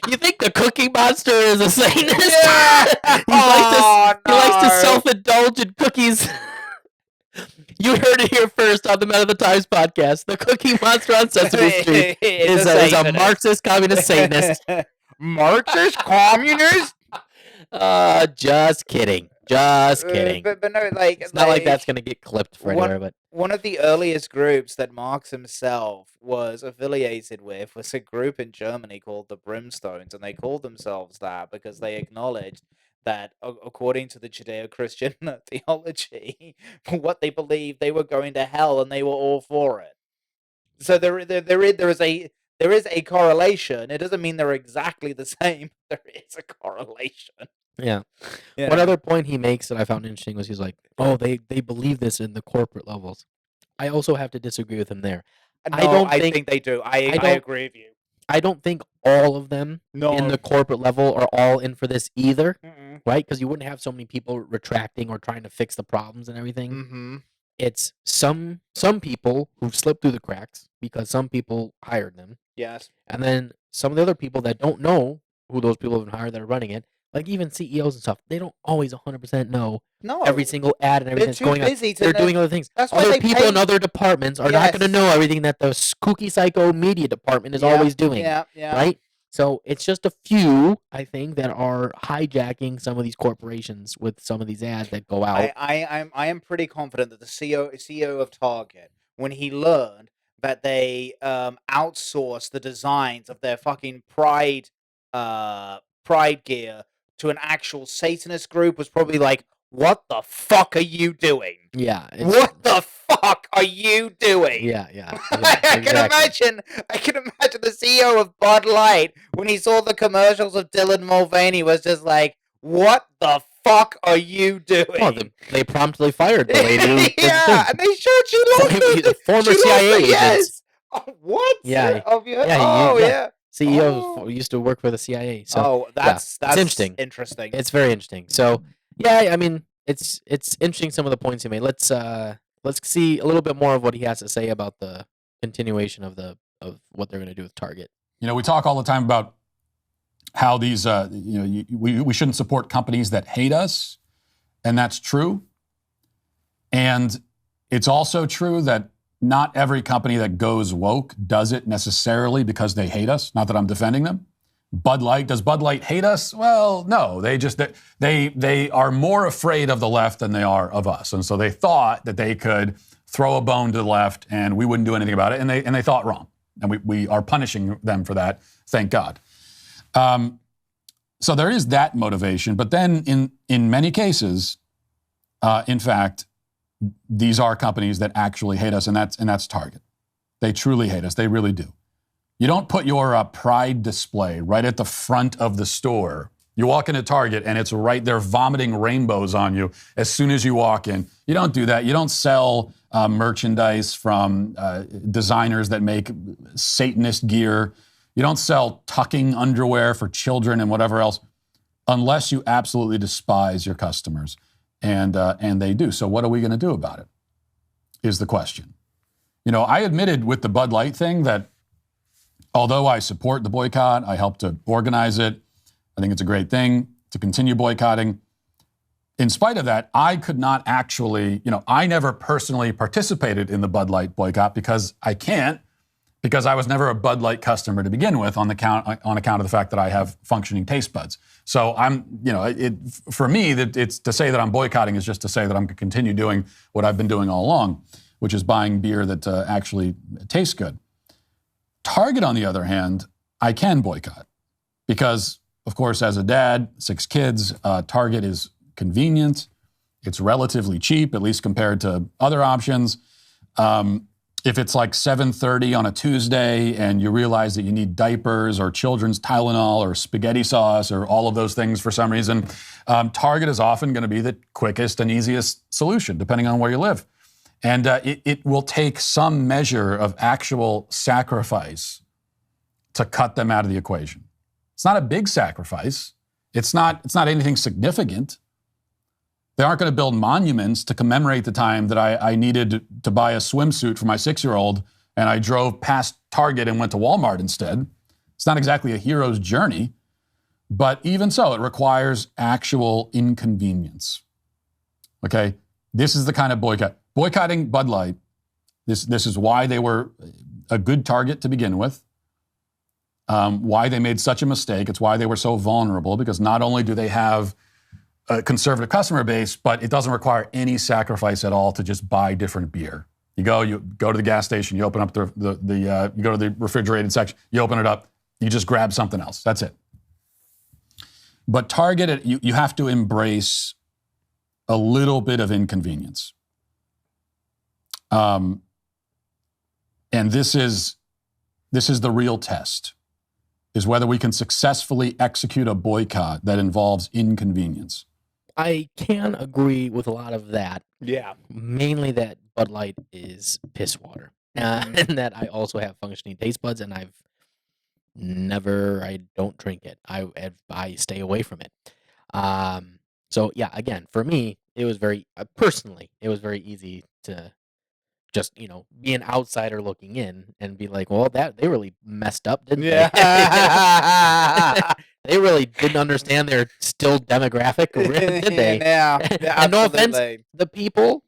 You think the Cookie Monster is a Satanist? Yeah. He likes to self-indulge in cookies. You heard it here first on the Men of the Times podcast. The Cookie Monster on Sesame Street is a Marxist communist Satanist. Marxist communist? Just kidding. Just kidding. But no, it's not like that's gonna get clipped for anywhere. But one of the earliest groups that Marx himself was affiliated with was a group in Germany called the Brimstones, and they called themselves that because they acknowledged that, according to the Judeo-Christian theology, what they believed, they were going to hell, and they were all for it. So there is a correlation. It doesn't mean they're exactly the same. There is a correlation. Yeah. One other point he makes that I found interesting was he's like, oh, they believe this in the corporate levels. I also have to disagree with him there. No, I think they do. I agree with you. I don't think all of them in the corporate level are all in for this either, right? Because you wouldn't have so many people retracting or trying to fix the problems and everything. It's some people who've slipped through the cracks because some people hired them. Yes. And then some of the other people that don't know who those people have hired that are running it, like even CEOs and stuff, they don't always 100% know every single ad and everything that's going on. They're doing other things. Other people in other departments are not going to know everything that the kooky psycho media department is always doing. Right? So it's just a few, I think, that are hijacking some of these corporations with some of these ads that go out. I am pretty confident that the CEO of Target, when he learned that they outsourced the designs of their fucking pride gear to an actual Satanist group, was probably like, what the fuck are you doing? Yeah. What the fuck are you doing? Yeah. I can imagine the CEO of Bud Light, when he saw the commercials of Dylan Mulvaney, was just like, what the fuck are you doing? Well, they promptly fired the lady. And they showed she lost the former CIA agent. Yes. Oh, what? Yeah. Yeah. CEO used to work for the CIA. So that's interesting. It's very interesting. So yeah, I mean, it's interesting some of the points he made. Let's see a little bit more of what he has to say about the continuation of what they're going to do with Target. We talk all the time about how these we shouldn't support companies that hate us, and that's true. And it's also true that not every company that goes woke does it necessarily because they hate us. Not that I'm defending them. Does Bud Light hate us? Well, no. They are more afraid of the left than they are of us. And so they thought that they could throw a bone to the left and we wouldn't do anything about it. And they thought wrong. And we are punishing them for that. Thank God. So there is that motivation. But then in many cases, in fact, these are companies that actually hate us, and that's Target. They truly hate us. They really do. You don't put your pride display right at the front of the store You walk into Target and it's right there vomiting rainbows on you as soon as you walk in. You don't do that. You don't sell merchandise from designers that make Satanist gear. You don't sell tucking underwear for children and whatever else unless you absolutely despise your customers. And they do. So what are we going to do about it is the question. You know, I admitted with the Bud Light thing that although I support the boycott, I helped to organize it. I think it's a great thing to continue boycotting. In spite of that, I could not actually, I never personally participated in the Bud Light boycott because I can't, because I was never a Bud Light customer to begin with on account of the fact that I have functioning taste buds. So for me, it's to say that I'm boycotting is just to say that I'm going to continue doing what I've been doing all along, which is buying beer that actually tastes good. Target, on the other hand, I can boycott because, of course, as a dad, 6 kids, Target is convenient. It's relatively cheap, at least compared to other options. If it's like 7:30 on a Tuesday and you realize that you need diapers or children's Tylenol or spaghetti sauce or all of those things for some reason, Target is often going to be the quickest and easiest solution, depending on where you live. And it will take some measure of actual sacrifice to cut them out of the equation. It's not a big sacrifice. It's not anything significant. They aren't going to build monuments to commemorate the time that I needed to buy a swimsuit for my 6-year-old and I drove past Target and went to Walmart instead. It's not exactly a hero's journey, but even so, it requires actual inconvenience. Okay? This is the kind of boycott. Boycotting Bud Light, this is why they were a good target to begin with, why they made such a mistake. It's why they were so vulnerable, because not only do they have a conservative customer base, but it doesn't require any sacrifice at all to just buy different beer. You go to the gas station, you open up you go to the refrigerated section, you open it up, you just grab something else. That's it. But Target, you have to embrace a little bit of inconvenience. And this is the real test, is whether we can successfully execute a boycott that involves inconvenience. I can agree with a lot of that. Yeah. Mainly that Bud Light is piss water. And that I also have functioning taste buds, and I don't drink it. I stay away from it. So yeah, again, for me, it was very, personally, it was very easy to just, be an outsider looking in and be like, well, they really messed up, didn't they? They really didn't understand their still demographic, did they? Yeah, And no offense, the people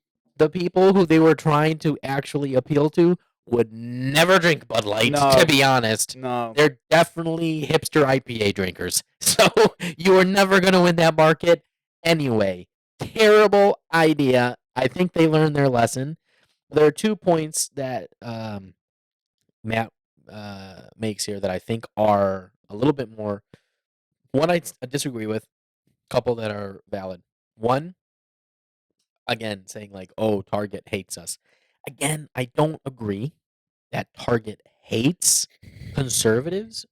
who they were trying to actually appeal to would never drink Bud Light, to be honest. No. They're definitely hipster IPA drinkers. So you are never going to win that market anyway. Terrible idea. I think they learned their lesson. There are 2 points that Matt makes here that I think are a little bit more. One I disagree with, a couple that are valid. One, again, saying like, oh, Target hates us. Again, I don't agree that Target hates conservatives.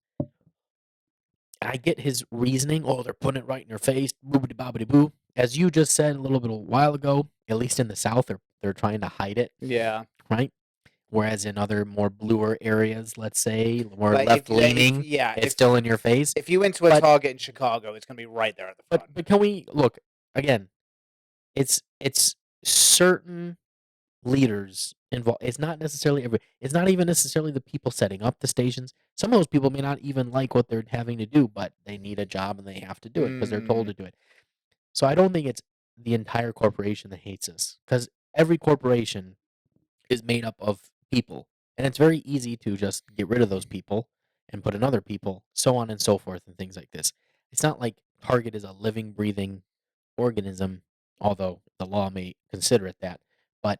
I get his reasoning. Oh, they're putting it right in your face. Boobity bobbity boo. As you just said a little bit a while ago, at least in the South, they're trying to hide it. Yeah. Right? Whereas in other more bluer areas, let's say, more left-leaning, it's still in your face. If you went to a Target in Chicago, it's going to be right there at the front. But can we look again? It's certain leaders involved. It's not necessarily it's not even necessarily the people setting up the stations. Some of those people may not even like what they're having to do, but they need a job and they have to do it because they're told to do it. So I don't think it's the entire corporation that hates us, because every corporation is made up of people, and it's very easy to just get rid of those people and put in other people, so on and so forth, and things like this. It's not like Target is a living, breathing organism, although the law may consider it that. But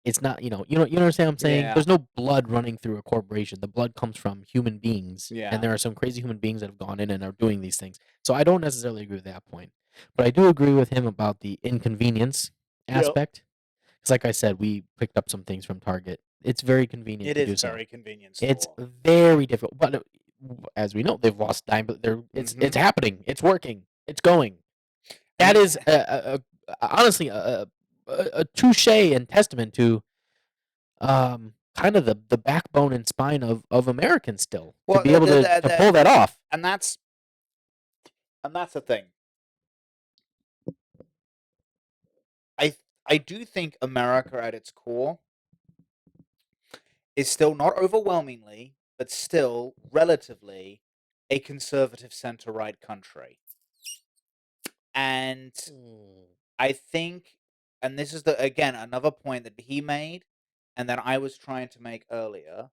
it's not, you understand what I'm saying? Yeah. There's no blood running through a corporation. The blood comes from human beings, Yeah. and there are some crazy human beings that have gone in and are doing these things. So I don't necessarily agree with that point, but I do agree with him about the inconvenience aspect. Because like I said, we picked up some things from Target. It's very convenient to do so. Very convenient. It's very difficult. But as we know, they've lost 9. But it's happening. It's working. It's going. That is honestly a touche and testament to kind of the backbone and spine of Americans still to be able to pull that off. And that's the thing. I do think America at its core is still not overwhelmingly, but still relatively a conservative center-right country. And I think, and this is again another point that he made and that I was trying to make earlier,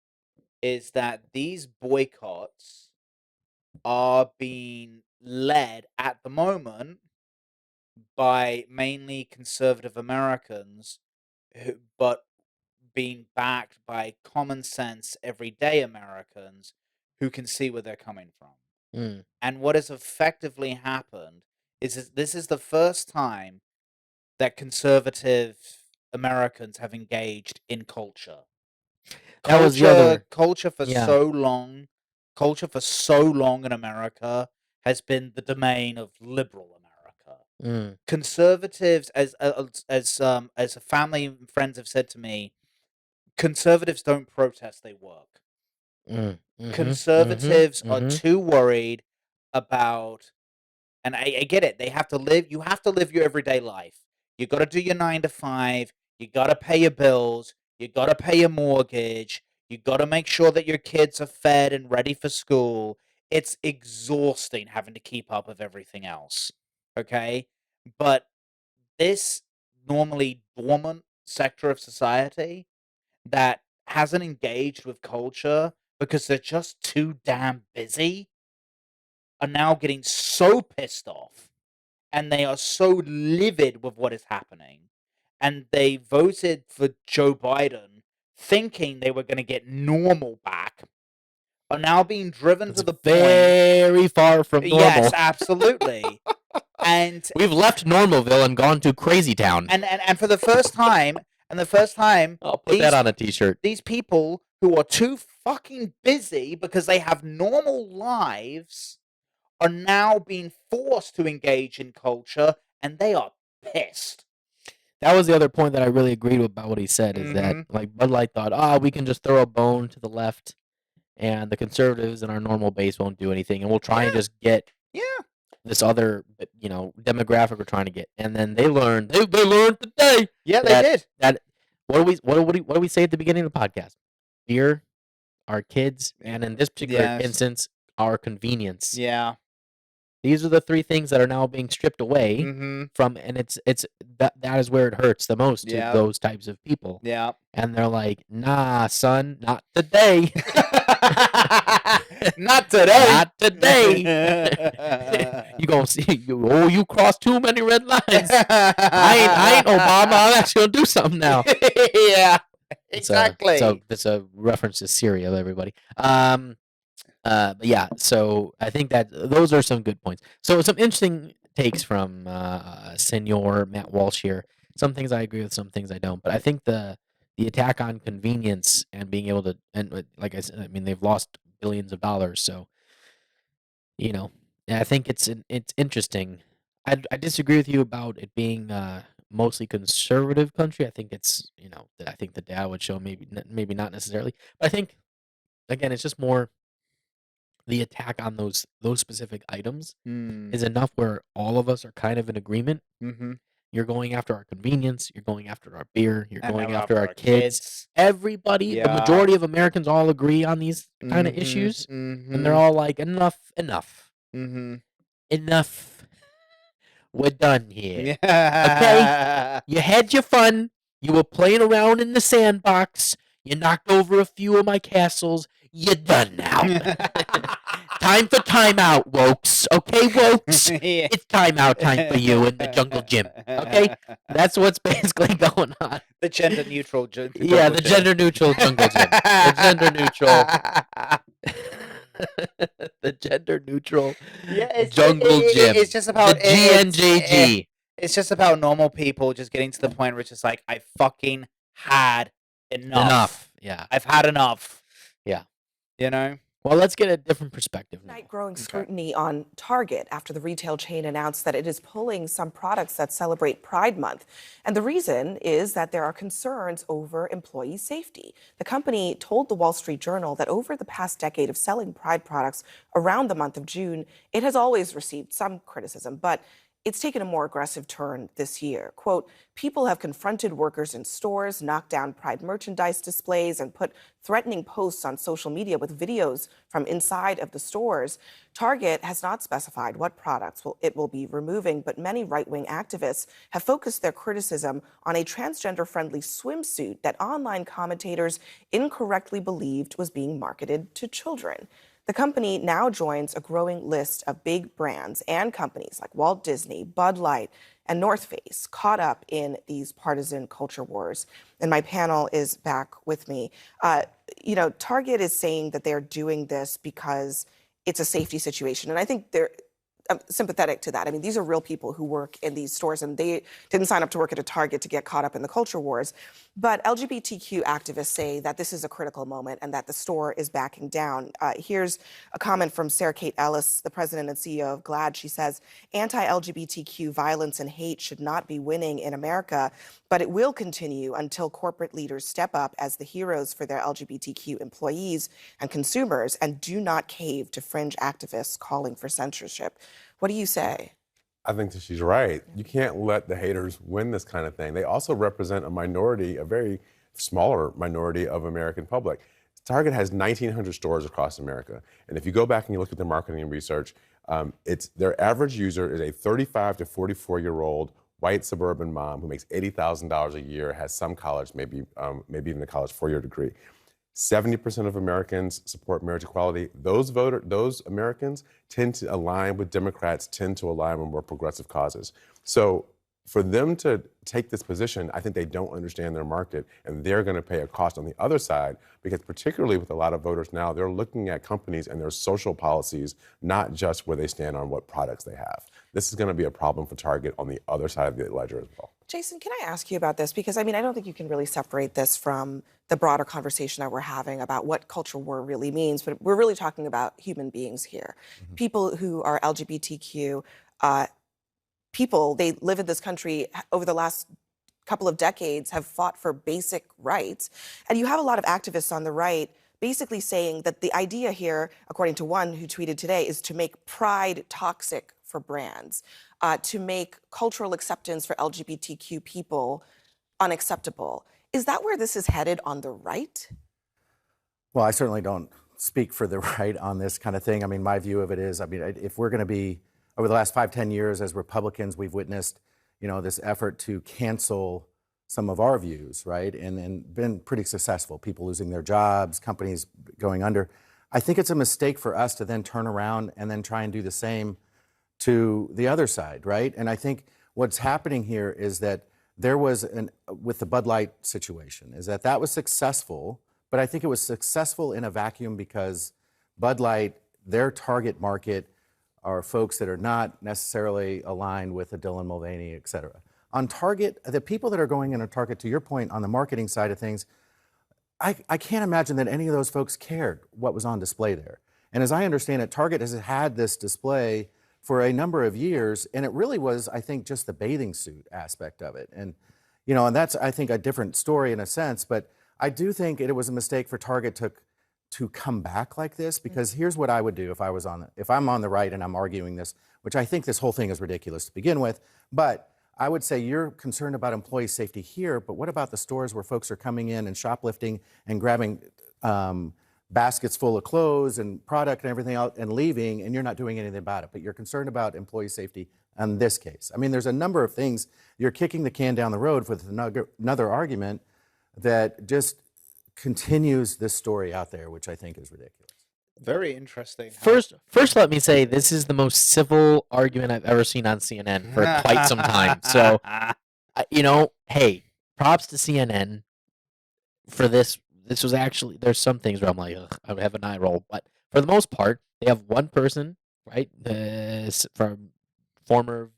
is that these boycotts are being led at the moment by mainly conservative Americans, but being backed by common sense, everyday Americans who can see where they're coming from. And what has effectively happened is this is the first time that conservative Americans have engaged in culture. That was the other culture for so long. Culture for so long in America has been the domain of liberal America. Conservatives, as a family and friends have said to me, conservatives don't protest; they work. Conservatives are too worried about, and I get it. They have to live. You have to live your everyday life. You got to do your 9 to 5. You got to pay your bills. You got to pay your mortgage. You got to make sure that your kids are fed and ready for school. It's exhausting having to keep up with everything else. Okay? But this normally dormant sector of society that hasn't engaged with culture because they're just too damn busy are now getting so pissed off and they are so livid with what is happening. And they voted for Joe Biden thinking they were going to get normal back, are now being driven to the very far from normal. Yes, absolutely. And we've left Normalville and gone to Crazy Town. And for the first time, I'll put that on a t-shirt. These people who are too fucking busy because they have normal lives are now being forced to engage in culture, and they are pissed. That was the other point that I really agreed with about what he said, is that like Bud Light thought, we can just throw a bone to the left, and the conservatives in our normal base won't do anything, and we'll try and just get this other demographic we're trying to get. And then they learned today. Yeah, they did. That what do we say at the beginning of the podcast? Beer, our kids, and in this particular instance, our convenience. Yeah. These are the 3 things that are now being stripped away from, and it's that is where it hurts the most to those types of people. Yeah. And they're like, nah, son, not today. Not today. Not today. You gonna see you crossed too many red lines. I ain't Obama. I'm actually gonna do something now. Yeah. Exactly. So that's a reference to Syria, everybody. But yeah, so I think that those are some good points. So some interesting takes from Senor Matt Walsh here. Some things I agree with, some things I don't. But I think the attack on convenience and being able to, and like I said, I mean, they've lost billions of dollars. So, I think it's interesting. I disagree with you about it being mostly conservative country. I think it's, I think the data would show maybe not necessarily. But I think, again, it's just more the attack on those specific items is enough where all of us are kind of in agreement. You're going after our convenience. You're going after our beer. You're going after our kids. Everybody, the majority of Americans all agree on these kind of issues. And they're all like, enough. Enough. We're done here. Okay? You had your fun. You were playing around in the sandbox. You knocked over a few of my castles. You're done now. Time for timeout, wokes. Okay, wokes? It's timeout time for you in the jungle gym. Okay? That's what's basically going on. The gender neutral jungle gym. Yeah, the gender neutral jungle gym. The gender neutral. The gender neutral jungle gym. It's just about the GNJG. It's just about normal people just getting to the point where it's just like, I fucking had enough. Yeah. I've had enough. Yeah. Well, let's get a different perspective now. Growing scrutiny on Target after the retail chain announced that it is pulling some products that celebrate Pride Month. And the reason is that there are concerns over employee safety. The company told the Wall Street Journal that over the past decade of selling Pride products around the month of June, it has always received some criticism, but it's taken a more aggressive turn this year. Quote, people have confronted workers in stores, knocked down Pride merchandise displays, and put threatening posts on social media with videos from inside of the stores. Target has not specified what products it will be removing, but many right-wing activists have focused their criticism on a transgender-friendly swimsuit that online commentators incorrectly believed was being marketed to children. The company now joins a growing list of big brands and companies like Walt Disney, Bud Light, and North Face caught up in these partisan culture wars. And my panel is back with me. Target is saying that they're doing this because it's a safety situation. And I think I'm sympathetic to that. I mean, these are real people who work in these stores, and they didn't sign up to work at a Target to get caught up in the culture wars. But LGBTQ activists say that this is a critical moment and that the store is backing down. Here's a comment from Sarah Kate Ellis, the president and CEO of GLAAD. She says, anti-LGBTQ violence and hate should not be winning in America, but it will continue until corporate leaders step up as the heroes for their LGBTQ employees and consumers and do not cave to fringe activists calling for censorship. What do you say? I think that she's right. You can't let the haters win this kind of thing. They also represent a minority, a very smaller minority of American public. Target has 1,900 stores across America. And if you go back and you look at their marketing and research, their average user is a 35 to 44-year-old white suburban mom who makes $80,000 a year, has some college, maybe even a college 4-year degree. 70% of Americans support marriage equality. Those Americans tend to align with Democrats, tend to align with more progressive causes. So for them to take this position, I think they don't understand their market, and they're going to pay a cost on the other side, because particularly with a lot of voters now, they're looking at companies and their social policies, not just where they stand on what products they have. This is going to be a problem for Target on the other side of the ledger as well. Jason, can I ask you about this? Because, I don't think you can really separate this from the broader conversation that we're having about what culture war really means, but we're really talking about human beings here. Mm-hmm. People who are LGBTQ, people, they live in this country over the last couple of decades, have fought for basic rights. And you have a lot of activists on the right basically saying that the idea here, according to one who tweeted today, is to make pride toxic for brands, to make cultural acceptance for LGBTQ people unacceptable. Is that where this is headed on the right? Well, I certainly don't speak for the right on this kind of thing. My view of it is, if we're going to be, over the last 5-10 years as Republicans, we've witnessed, this effort to cancel some of our views, right? And been pretty successful. People losing their jobs, companies going under. I think it's a mistake for us to then turn around and then try and do the same to the other side, right? And I think what's happening here is that there was, with the Bud Light situation, is that was successful, but I think it was successful in a vacuum because Bud Light, their target market are folks that are not necessarily aligned with a Dylan Mulvaney, et cetera. On Target, the people that are going into Target, to your point, on the marketing side of things, I can't imagine that any of those folks cared what was on display there. And as I understand it, Target has had this display for a number of years, and it really was, I think, just the bathing suit aspect of it. And, and that's, I think, a different story in a sense, but I do think it was a mistake for Target to come back like this, because here's what I would do if I'm on the right and I'm arguing this, which I think this whole thing is ridiculous to begin with, but I would say you're concerned about employee safety here, but what about the stores where folks are coming in and shoplifting and grabbing baskets full of clothes and product and everything else and leaving, and you're not doing anything about it, but you're concerned about employee safety in this case? There's a number of things. You're kicking the can down the road with another argument that just continues this story out there, which I think is ridiculous. Very interesting. First, let me say this is the most civil argument I've ever seen on CNN for quite some time. So, hey, props to CNN for this. This was actually, there's some things where I'm like, ugh, I would have an eye roll, but for the most part, they have one person, right? From former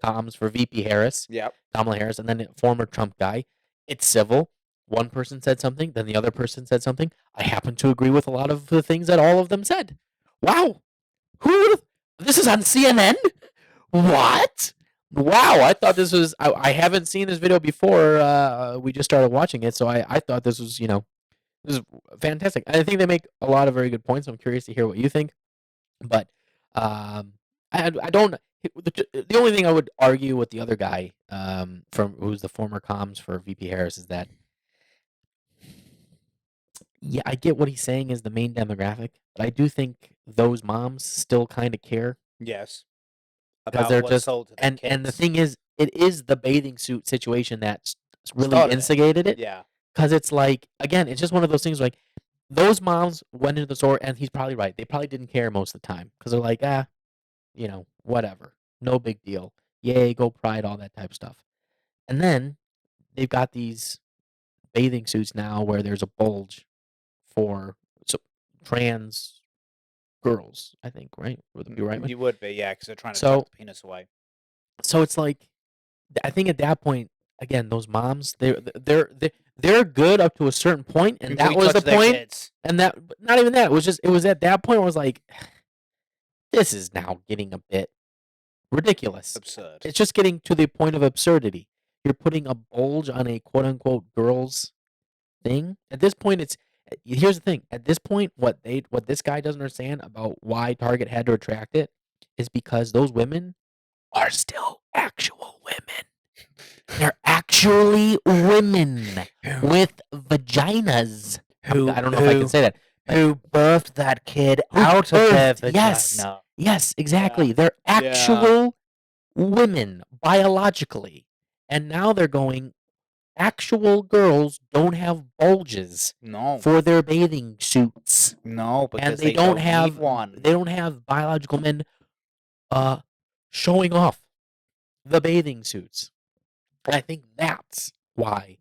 comms for VP Harris, yep, Kamala Harris, and then a former Trump guy. It's civil. one person said something, then the other person said something. I happen to agree with a lot of the things that all of them said. Wow. This is on CNN? What? Wow, I thought this was. I haven't seen this video before. We just started watching it, so I thought this was, this is fantastic. I think they make a lot of very good points. I'm curious to hear what you think. But I don't. The only thing I would argue with the other guy, who's the former comms for VP Harris, is that, yeah, I get what he's saying is the main demographic, but I do think those moms still kind of care Yes. because About they're what's just sold to their and the kids. thing is, it is the bathing suit situation that really Started it. instigated it. Yeah. Because it's like, again, it's just one of those things like those moms went into the store, and he's probably right. They probably didn't care most of the time because they're like, whatever, no big deal. Yay, go Pride, all that type of stuff. And then they've got these bathing suits now where there's a bulge for trans girls, I think, right? Would that be right? You would be, yeah, because they're trying to So- tuck the penis away. So it's like, I think at that point, again, those moms, they're good up to a certain point, and Until that you was the touch their point. kids. And that, not even that. It was at that point where I was like, this is now getting a bit ridiculous. Absurd. It's just getting to the point of absurdity. You're putting a bulge on a quote unquote girls thing. At this point, here's the thing. At this point, what this guy doesn't understand about why Target had to retract it is because those women are still actual women. They're actually women with vaginas. I don't know if I can say that. Who birthed that kid Who out of their birthed- vagina? Yes, exactly. They're actual women biologically. And now they're going, actual girls don't have bulges No. for their bathing suits. No, because And they don't have need one. They don't have biological men showing off the bathing suits. And I think that's why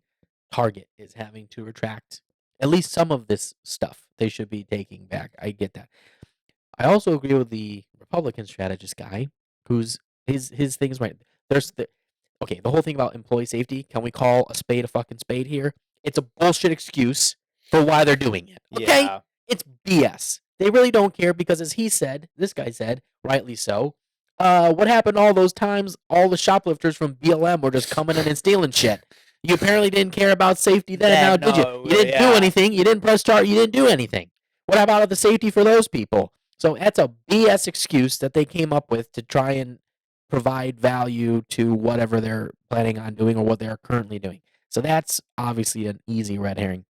Target is having to retract at least some of this stuff. They should be taking back. I get that. I also agree with the Republican strategist guy, who's his thing is right. The whole thing about employee safety. Can we call a spade a fucking spade here? It's a bullshit excuse for why they're doing it. Okay, Yeah. it's BS. They really don't care because, as this guy said, rightly so. What happened all those times? All the shoplifters from BLM were just coming in and stealing shit. You apparently didn't care about safety then, now did you? You didn't do anything. You didn't press start. You didn't do anything. What about the safety for those people? So that's a BS excuse that they came up with to try and provide value to whatever they're planning on doing or what they're currently doing. So that's obviously an easy red herring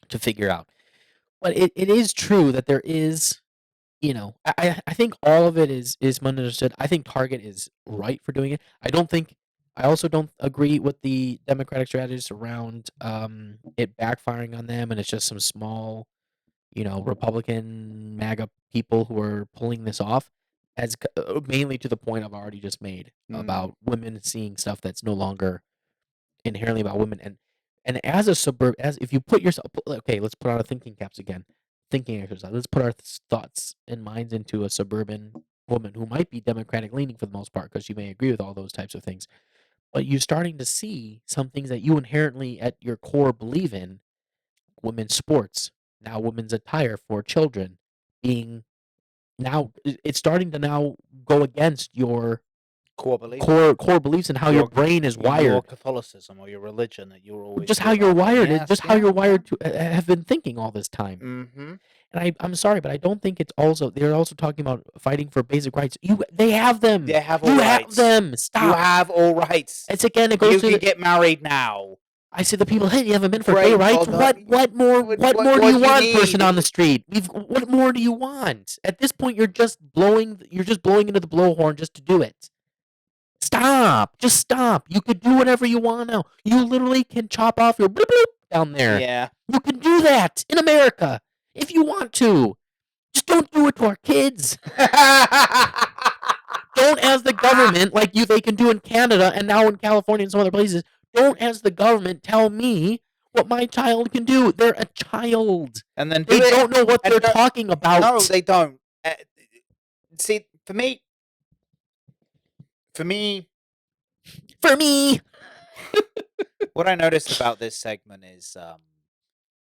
to figure out. But it is true that there is, I think all of it is misunderstood. I think Target is right for doing it. I also don't agree with the Democratic strategists around it backfiring on them, and it's just some small, Republican MAGA people who are pulling this off, as mainly to the point I've already just made about women seeing stuff that's no longer inherently about women. And as if you put yourself, okay, let's put on our thinking caps again, thinking exercise. Let's put our thoughts and minds into a suburban woman who might be Democratic leaning for the most part, because you may agree with all those types of things. But you're starting to see some things that you inherently at your core believe in. Women's sports, now women's attire for children, it's starting to now go against your Core belief. core beliefs and how your brain is wired. Your Catholicism or your religion that you're always Just how you're wired. Yes, Just how you're wired to have been thinking all this time. Mm-hmm. And I'm sorry, but I don't think they're also talking about fighting for basic rights. They have them. They have all you rights. have them. Stop. You have all rights. It's again. It goes You to can the, get married now. I say the people, hey, you haven't been for Great, gay rights. well done. What more What do do you you want, person need? on the street? What more do you want? At this point, you're just blowing into the blowhorn just to do it. Stop. Just stop. You could do whatever you want now. You literally can chop off your bloop bloop down there. Yeah. You can do that in America if you want to. Just don't do it to our kids. Don't, as the government, like they can do in Canada and now in California and some other places, don't, as the government, tell me what my child can do. They're a child. And then They don't know what they're talking about. No, they don't. See, for me, For me. What I noticed about this segment is,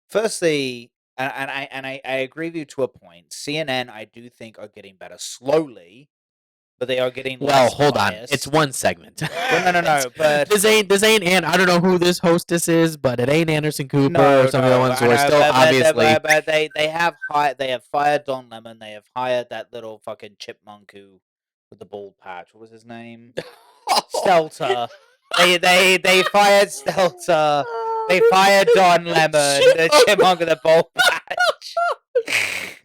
firstly, and I agree with you to a point. CNN, I do think, are getting better slowly, but they are getting Well, less hold on. biased. It's one segment. Well, no, but this ain't I don't know who this hostess is, but it ain't Anderson Cooper or some of the ones who are still obviously. But they have fired Don Lemon. They have hired that little fucking chipmunk who with the bald patch. What was his name? Stelter. They fired Stelter. They fired Don Lemon, the chipmunk with the bald patch.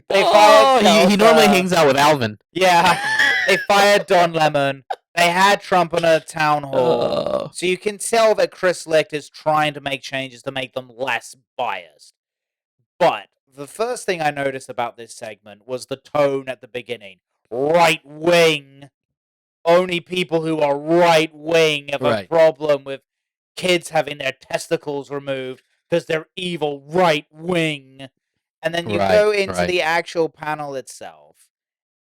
They fired he normally Stelter. hangs out with Alvin. Yeah, they fired Don Lemon. They had Trump in a town hall. So you can tell that Chris Licht is trying to make changes to make them less biased. But the first thing I noticed about this segment was the tone at the beginning. Right wing. Only people who are right wing have a problem with kids having their testicles removed because they're evil right wing. And then you go into the actual panel itself.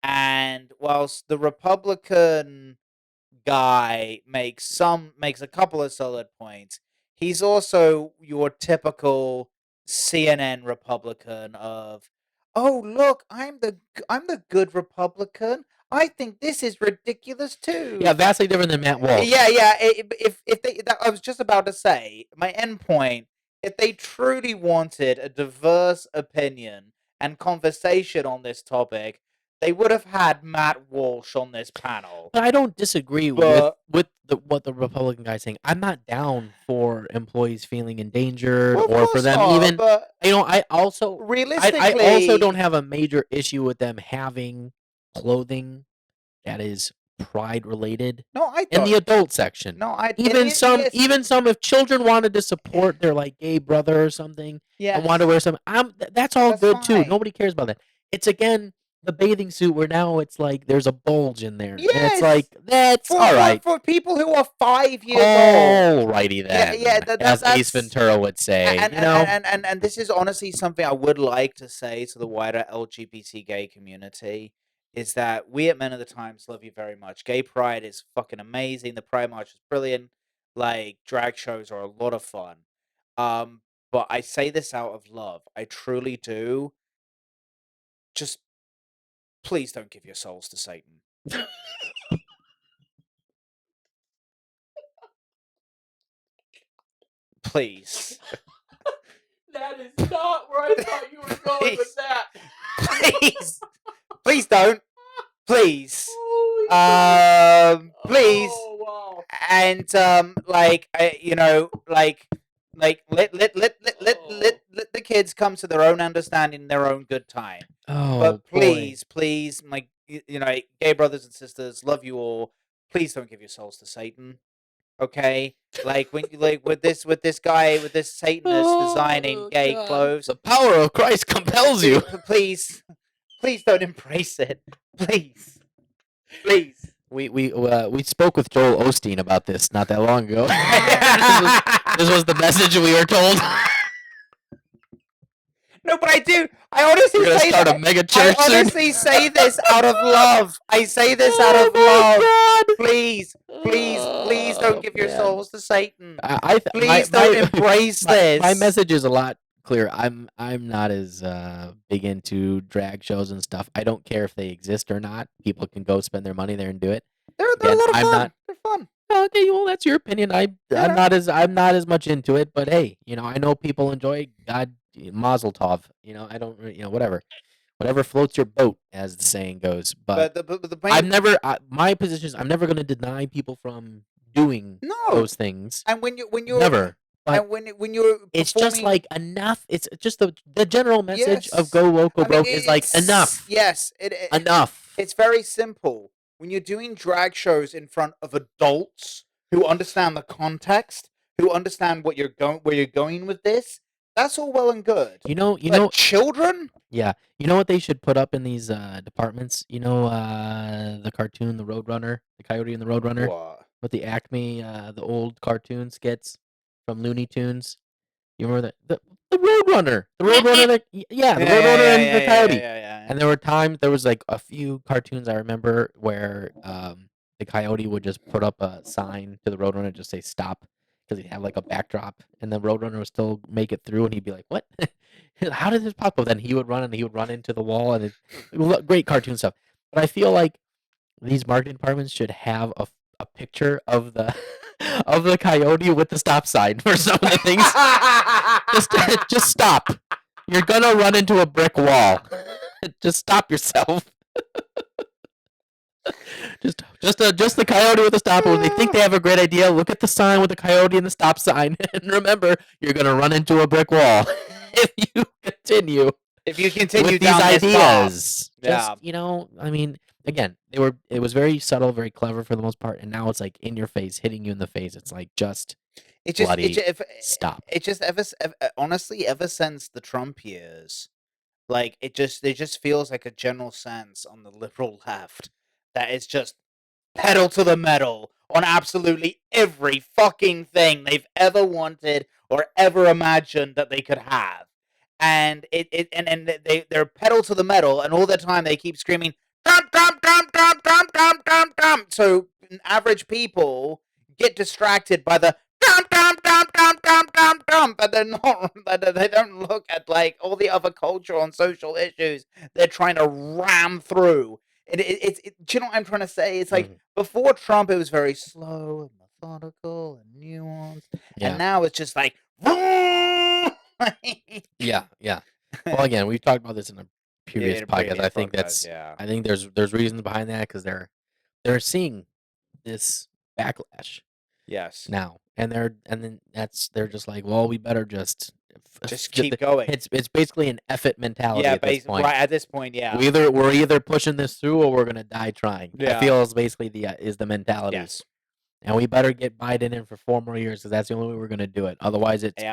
And whilst the Republican guy makes a couple of solid points, he's also your typical CNN Republican of, oh look, I'm the good Republican. I think this is ridiculous too. Yeah, vastly different than Matt Walsh. Yeah. If they, I was just about to say my end point. If they truly wanted a diverse opinion and conversation on this topic, they would have had Matt Walsh on this panel. But I don't disagree with what the Republican guy's saying. I'm not down for employees feeling endangered or for them even. But I also realistically, I also don't have a major issue with them having clothing that is pride related. No, I in the adult section. No, I even some if children wanted to support their like gay brother or something and want to wear something, that's all good too. Nobody cares about that. It's again the bathing suit where now it's like there's a bulge in there. Yes. And it's like that's all right for people who are 5 years old. Alrighty then. Yeah, as Ace Ventura would say. And this is honestly something I would like to say to the wider LGBT gay community. Is that we at Men of the Times love you very much. Gay Pride is fucking amazing. The Pride March is brilliant. Like, drag shows are a lot of fun. But I say this out of love. I truly do. Just please don't give your souls to Satan. Please. That is not where I thought you were going with that. Please. Please don't. Please. Please. Oh, wow. And let the kids come to their own understanding, their own good time. Oh, but please, boy. please, my gay brothers and sisters, love you all. Please don't give your souls to Satan. Okay, like when with this Satanist designing gay clothes. The power of Christ compels you. Please don't embrace it. Please. We spoke with Joel Osteen about this not that long ago. this was the message we were told. No, but I do. I honestly say start that. a mega church I honestly say this out of love. I say this out of love. God. Please don't give your souls to Satan. Please don't embrace this. My message is a lot clearer. I'm not as big into drag shows and stuff. I don't care if they exist or not. People can go spend their money there and do it. They're a lot of fun. They're fun. Okay, well that's your opinion. I'm not as much into it, but hey, I know people enjoy God Mazel Tov. I don't whatever floats your boat, as the saying goes. But my position is I'm never going to deny people from doing those things. And when you're never. But and when you're it's just like enough. It's just the general message of Go Woke, Go Broke is like enough. Yes, enough. It's very simple. When you're doing drag shows in front of adults who understand the context, who understand where you're going with this, that's all well and good. But children? Yeah. You know what they should put up in these departments? The cartoon, the Roadrunner, the Coyote and the Roadrunner, What? with the Acme, the old cartoon skits from Looney Tunes. You remember that? The Roadrunner. The Roadrunner. The Roadrunner and the Coyote. Yeah. And there was like a few cartoons I remember where the Coyote would just put up a sign to the Roadrunner, just say stop, because he'd have like a backdrop, and the Roadrunner would still make it through, and he'd be like, "What? How did this pop up?" Then he would run, and he would run into the wall, and great cartoon stuff. But I feel like these marketing departments should have a picture of the of the coyote with the stop sign for some of the things. Just stop. You're gonna run into a brick wall. Just stop yourself. Just the coyote with the stop. When they think they have a great idea, look at the sign with the coyote and the stop sign, and remember, you're gonna run into a brick wall if you continue. If you continue with down these this path. ideas. Just, I mean, again, it was very subtle, very clever for the most part, and now it's like in your face, hitting you in the face. It's like stop. It just honestly, ever since the Trump years, like it just feels like a general sense on the liberal left that it's just pedal to the metal on absolutely every fucking thing they've ever wanted or ever imagined that they could have. And they're pedal to the metal, and all the time they keep screaming Trump, Trump, Trump, Trump, Trump, Trump, Trump, Trump. So average people get distracted by the Trump, Trump, Trump, Trump, Trump, Trump, Trump, but they're not. They don't look at like all the other cultural and social issues they're trying to ram through. Do you know what I'm trying to say? It's like before Trump, it was very slow and methodical and nuanced, and now it's just like. Yeah. Well, again, we've talked about this in a previous podcast. I think I think there's reasons behind that because they're seeing this backlash. Yes. Now, and they're just like, well, we better just keep going. It's basically an effort mentality at this point. Right at this point, yeah. We're either pushing this through or we're gonna die trying. Yeah. I feel is basically the mentality. Yes. And we better get Biden in for 4 more years because that's the only way we're gonna do it. Otherwise, it's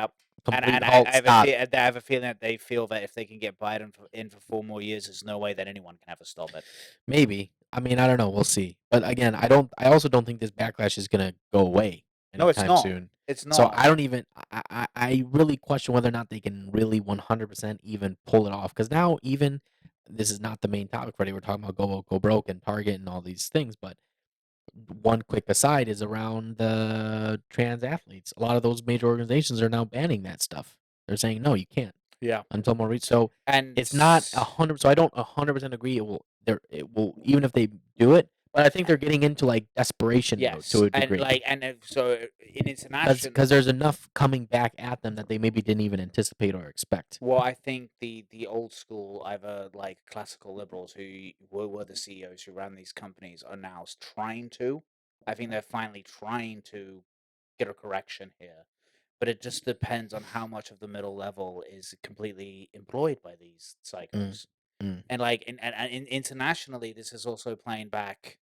complete halt, stop. I have a feeling that they feel that if they can get Biden in for 4 more years, there's no way that anyone can ever stop it. Maybe. I mean, I don't know. We'll see. But again, I also don't think this backlash is gonna go away anytime soon. It's not. So I don't even. I really question whether or not they can really 100% even pull it off. Because now, even this is not the main topic. Freddie, we're talking about go woke, go broke, and Target and all these things. But one quick aside is around the trans athletes. A lot of those major organizations are now banning that stuff. They're saying no, you can't. Yeah. Until more reach. So and it's not 100. So I don't 100% agree. It will even if they do it. But I think they're getting into like desperation mode to a degree. So in international, because there's enough coming back at them that they maybe didn't even anticipate or expect. Well, I think the old school, either like classical liberals who were the CEOs who ran these companies are now trying to. I think they're finally trying to get a correction here, but it just depends on how much of the middle level is completely employed by these psychos. And like internationally, this is also playing back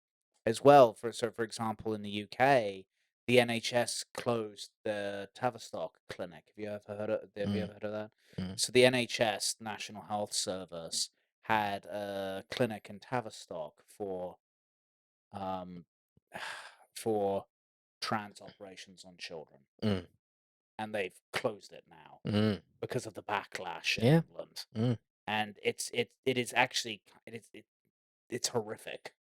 as well. For example, in the UK, the NHS closed the Tavistock clinic. Have you ever heard of that? So the NHS, National Health Service, had a clinic in Tavistock for trans operations on children, and they've closed it now because of the backlash in England. And it's horrific.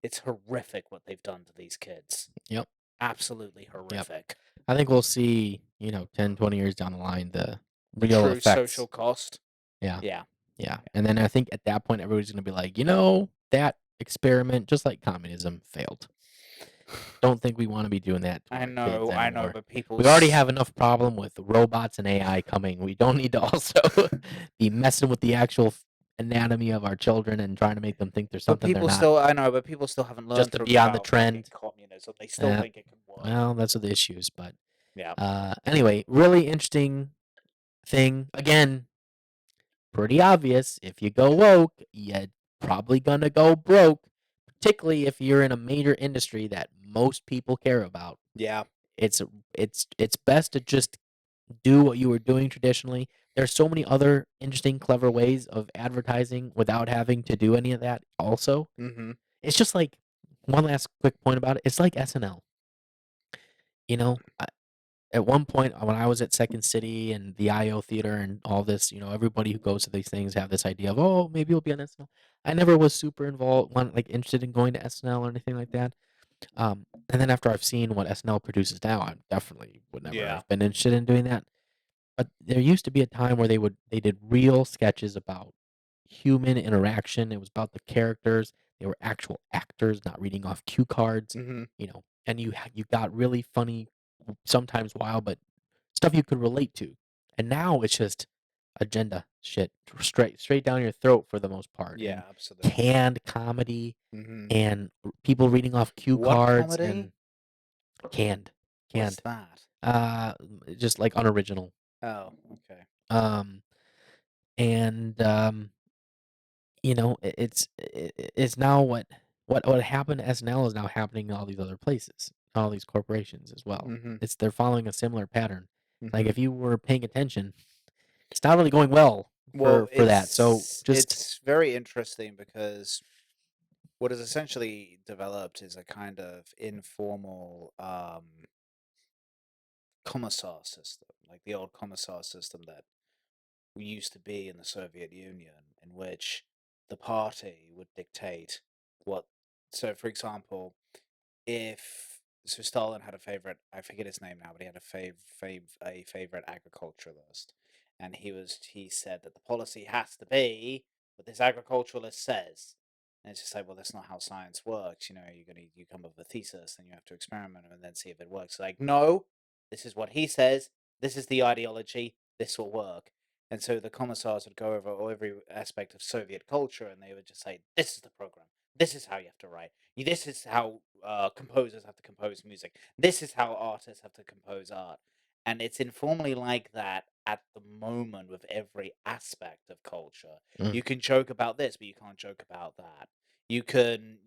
It's horrific what they've done to these kids. Yep. Absolutely horrific. Yep. I think we'll see, 10, 20 years down the line, the real true effects. Social cost. Yeah. Yeah. Yeah. And then I think at that point, everybody's going to be like, that experiment, just like communism, failed. Don't think we want to be doing that to I our know, kids I know, anymore. but people. We already have enough problem with robots and AI coming. We don't need to also be messing with the actual anatomy of our children and trying to make them think there's something they're not. I know, but people still haven't learned Just to be on the trend. Communism, they still think it can work. Well, that's what the issues, but yeah. Anyway, really interesting thing. Again, pretty obvious. If you go woke, you're probably gonna go broke. Particularly if you're in a major industry that most people care about. Yeah. It's best to just do what you were doing traditionally. There's so many other interesting, clever ways of advertising without having to do any of that also. It's just like, one last quick point about it. It's like SNL. At one point when I was at Second City and the IO Theater and all this, everybody who goes to these things have this idea of, oh, maybe you'll be on SNL. I never was super interested in going to SNL or anything like that. And then after I've seen what SNL produces now, I definitely would never Yeah. have been interested in doing that. But there used to be a time where they did real sketches about human interaction. It was about the characters. They were actual actors, not reading off cue cards. Mm-hmm. And you got really funny, sometimes wild, but stuff you could relate to. And now it's just agenda shit straight down your throat for the most part. Yeah, And absolutely. canned comedy Mm-hmm. and people reading off cue What cards comedy? and canned. What's that? Just like unoriginal. Oh, okay. It's now what happened to SNL is now happening in all these other places, all these corporations as well. Mm-hmm. They're following a similar pattern. Like Mm-hmm. if you were paying attention, it's not really going well for that. So it's very interesting because what is essentially developed is a kind of informal commissar system, like the old commissar system that used to be in the Soviet Union, in which the party would dictate what. So, for example, if Stalin had a favorite, I forget his name now, but he had a favorite agriculturalist, and he said that the policy has to be what this agriculturalist says. And it's just like, well, that's not how science works. You come up with a thesis, and you have to experiment and then see if it works. Like, no, this is what he says. This is the ideology. This will work. And so the commissars would go over every aspect of Soviet culture, and they would just say, "This is the program. This is how you have to write. This is how composers have to compose music. This is how artists have to compose art." And it's informally like that at the moment with every aspect of culture. Mm. You can joke about this, but you can't joke about that. You can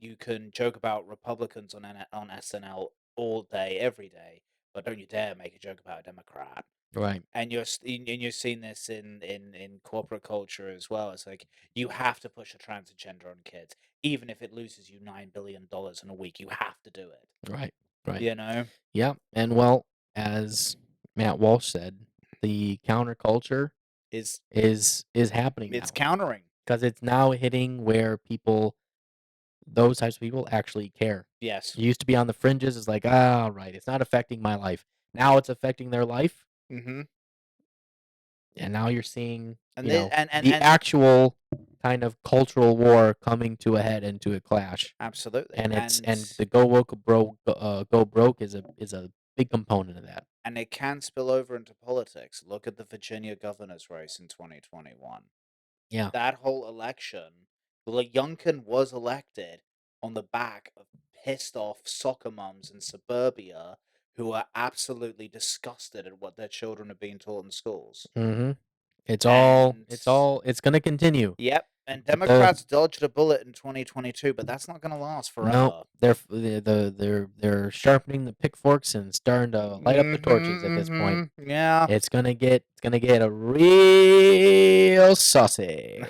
joke about Republicans on SNL all day, every day, but don't you dare make a joke about a Democrat. right. And you're seeing this in corporate culture as well. It's like you have to push a trans agenda on kids, even if it loses you $9 billion in a week. You have to do it. Right. Right. Yeah. And well, as Matt Walsh said, the counterculture Is happening it's now countering. because it's now hitting where those types of people actually care. Yes. It used to be on the fringes. It's like, right, it's not affecting my life. Now it's affecting their life, Mm-hmm. and now you're seeing And the actual kind of cultural war coming to a head and to a clash. absolutely. And the go woke go broke is a big component of that. And it can spill over into politics. Look at the Virginia governor's race in 2021. Yeah. That whole election, Youngkin was elected on the back of pissed off soccer mums in suburbia who are absolutely disgusted at what their children are being taught in schools. Mm-hmm. It's going to continue. Yep. And Democrats dodged a bullet in 2022, but that's not going to last forever. No, they're sharpening the pitchforks and starting to light up the torches at this point. Yeah. It's gonna get a real saucy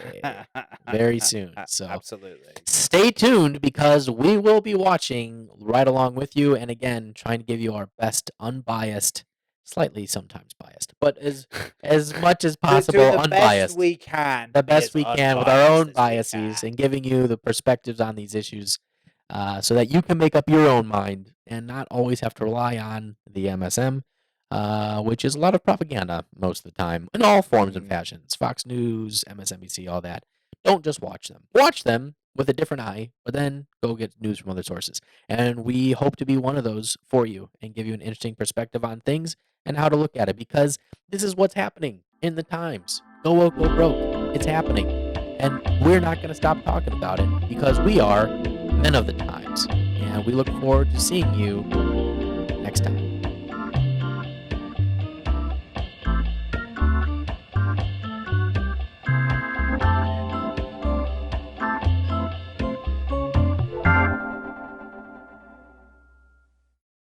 very soon. So absolutely. Stay tuned because we will be watching right along with you, and again, trying to give you our best unbiased, slightly sometimes biased, but as much as possible Do the unbiased. best we can. The best we can with our own unbiased as we biases can. and giving you the perspectives on these issues so that you can make up your own mind and not always have to rely on the MSM, which is a lot of propaganda most of the time in all forms and fashions. Fox News, MSNBC, all that. Don't just watch them. Watch them with a different eye, but then go get news from other sources. And we hope to be one of those for you and give you an interesting perspective on things and how to look at it, because this is what's happening in the times. Go woke, go broke. It's happening. And we're not going to stop talking about it because we are men of the times. And we look forward to seeing you next time.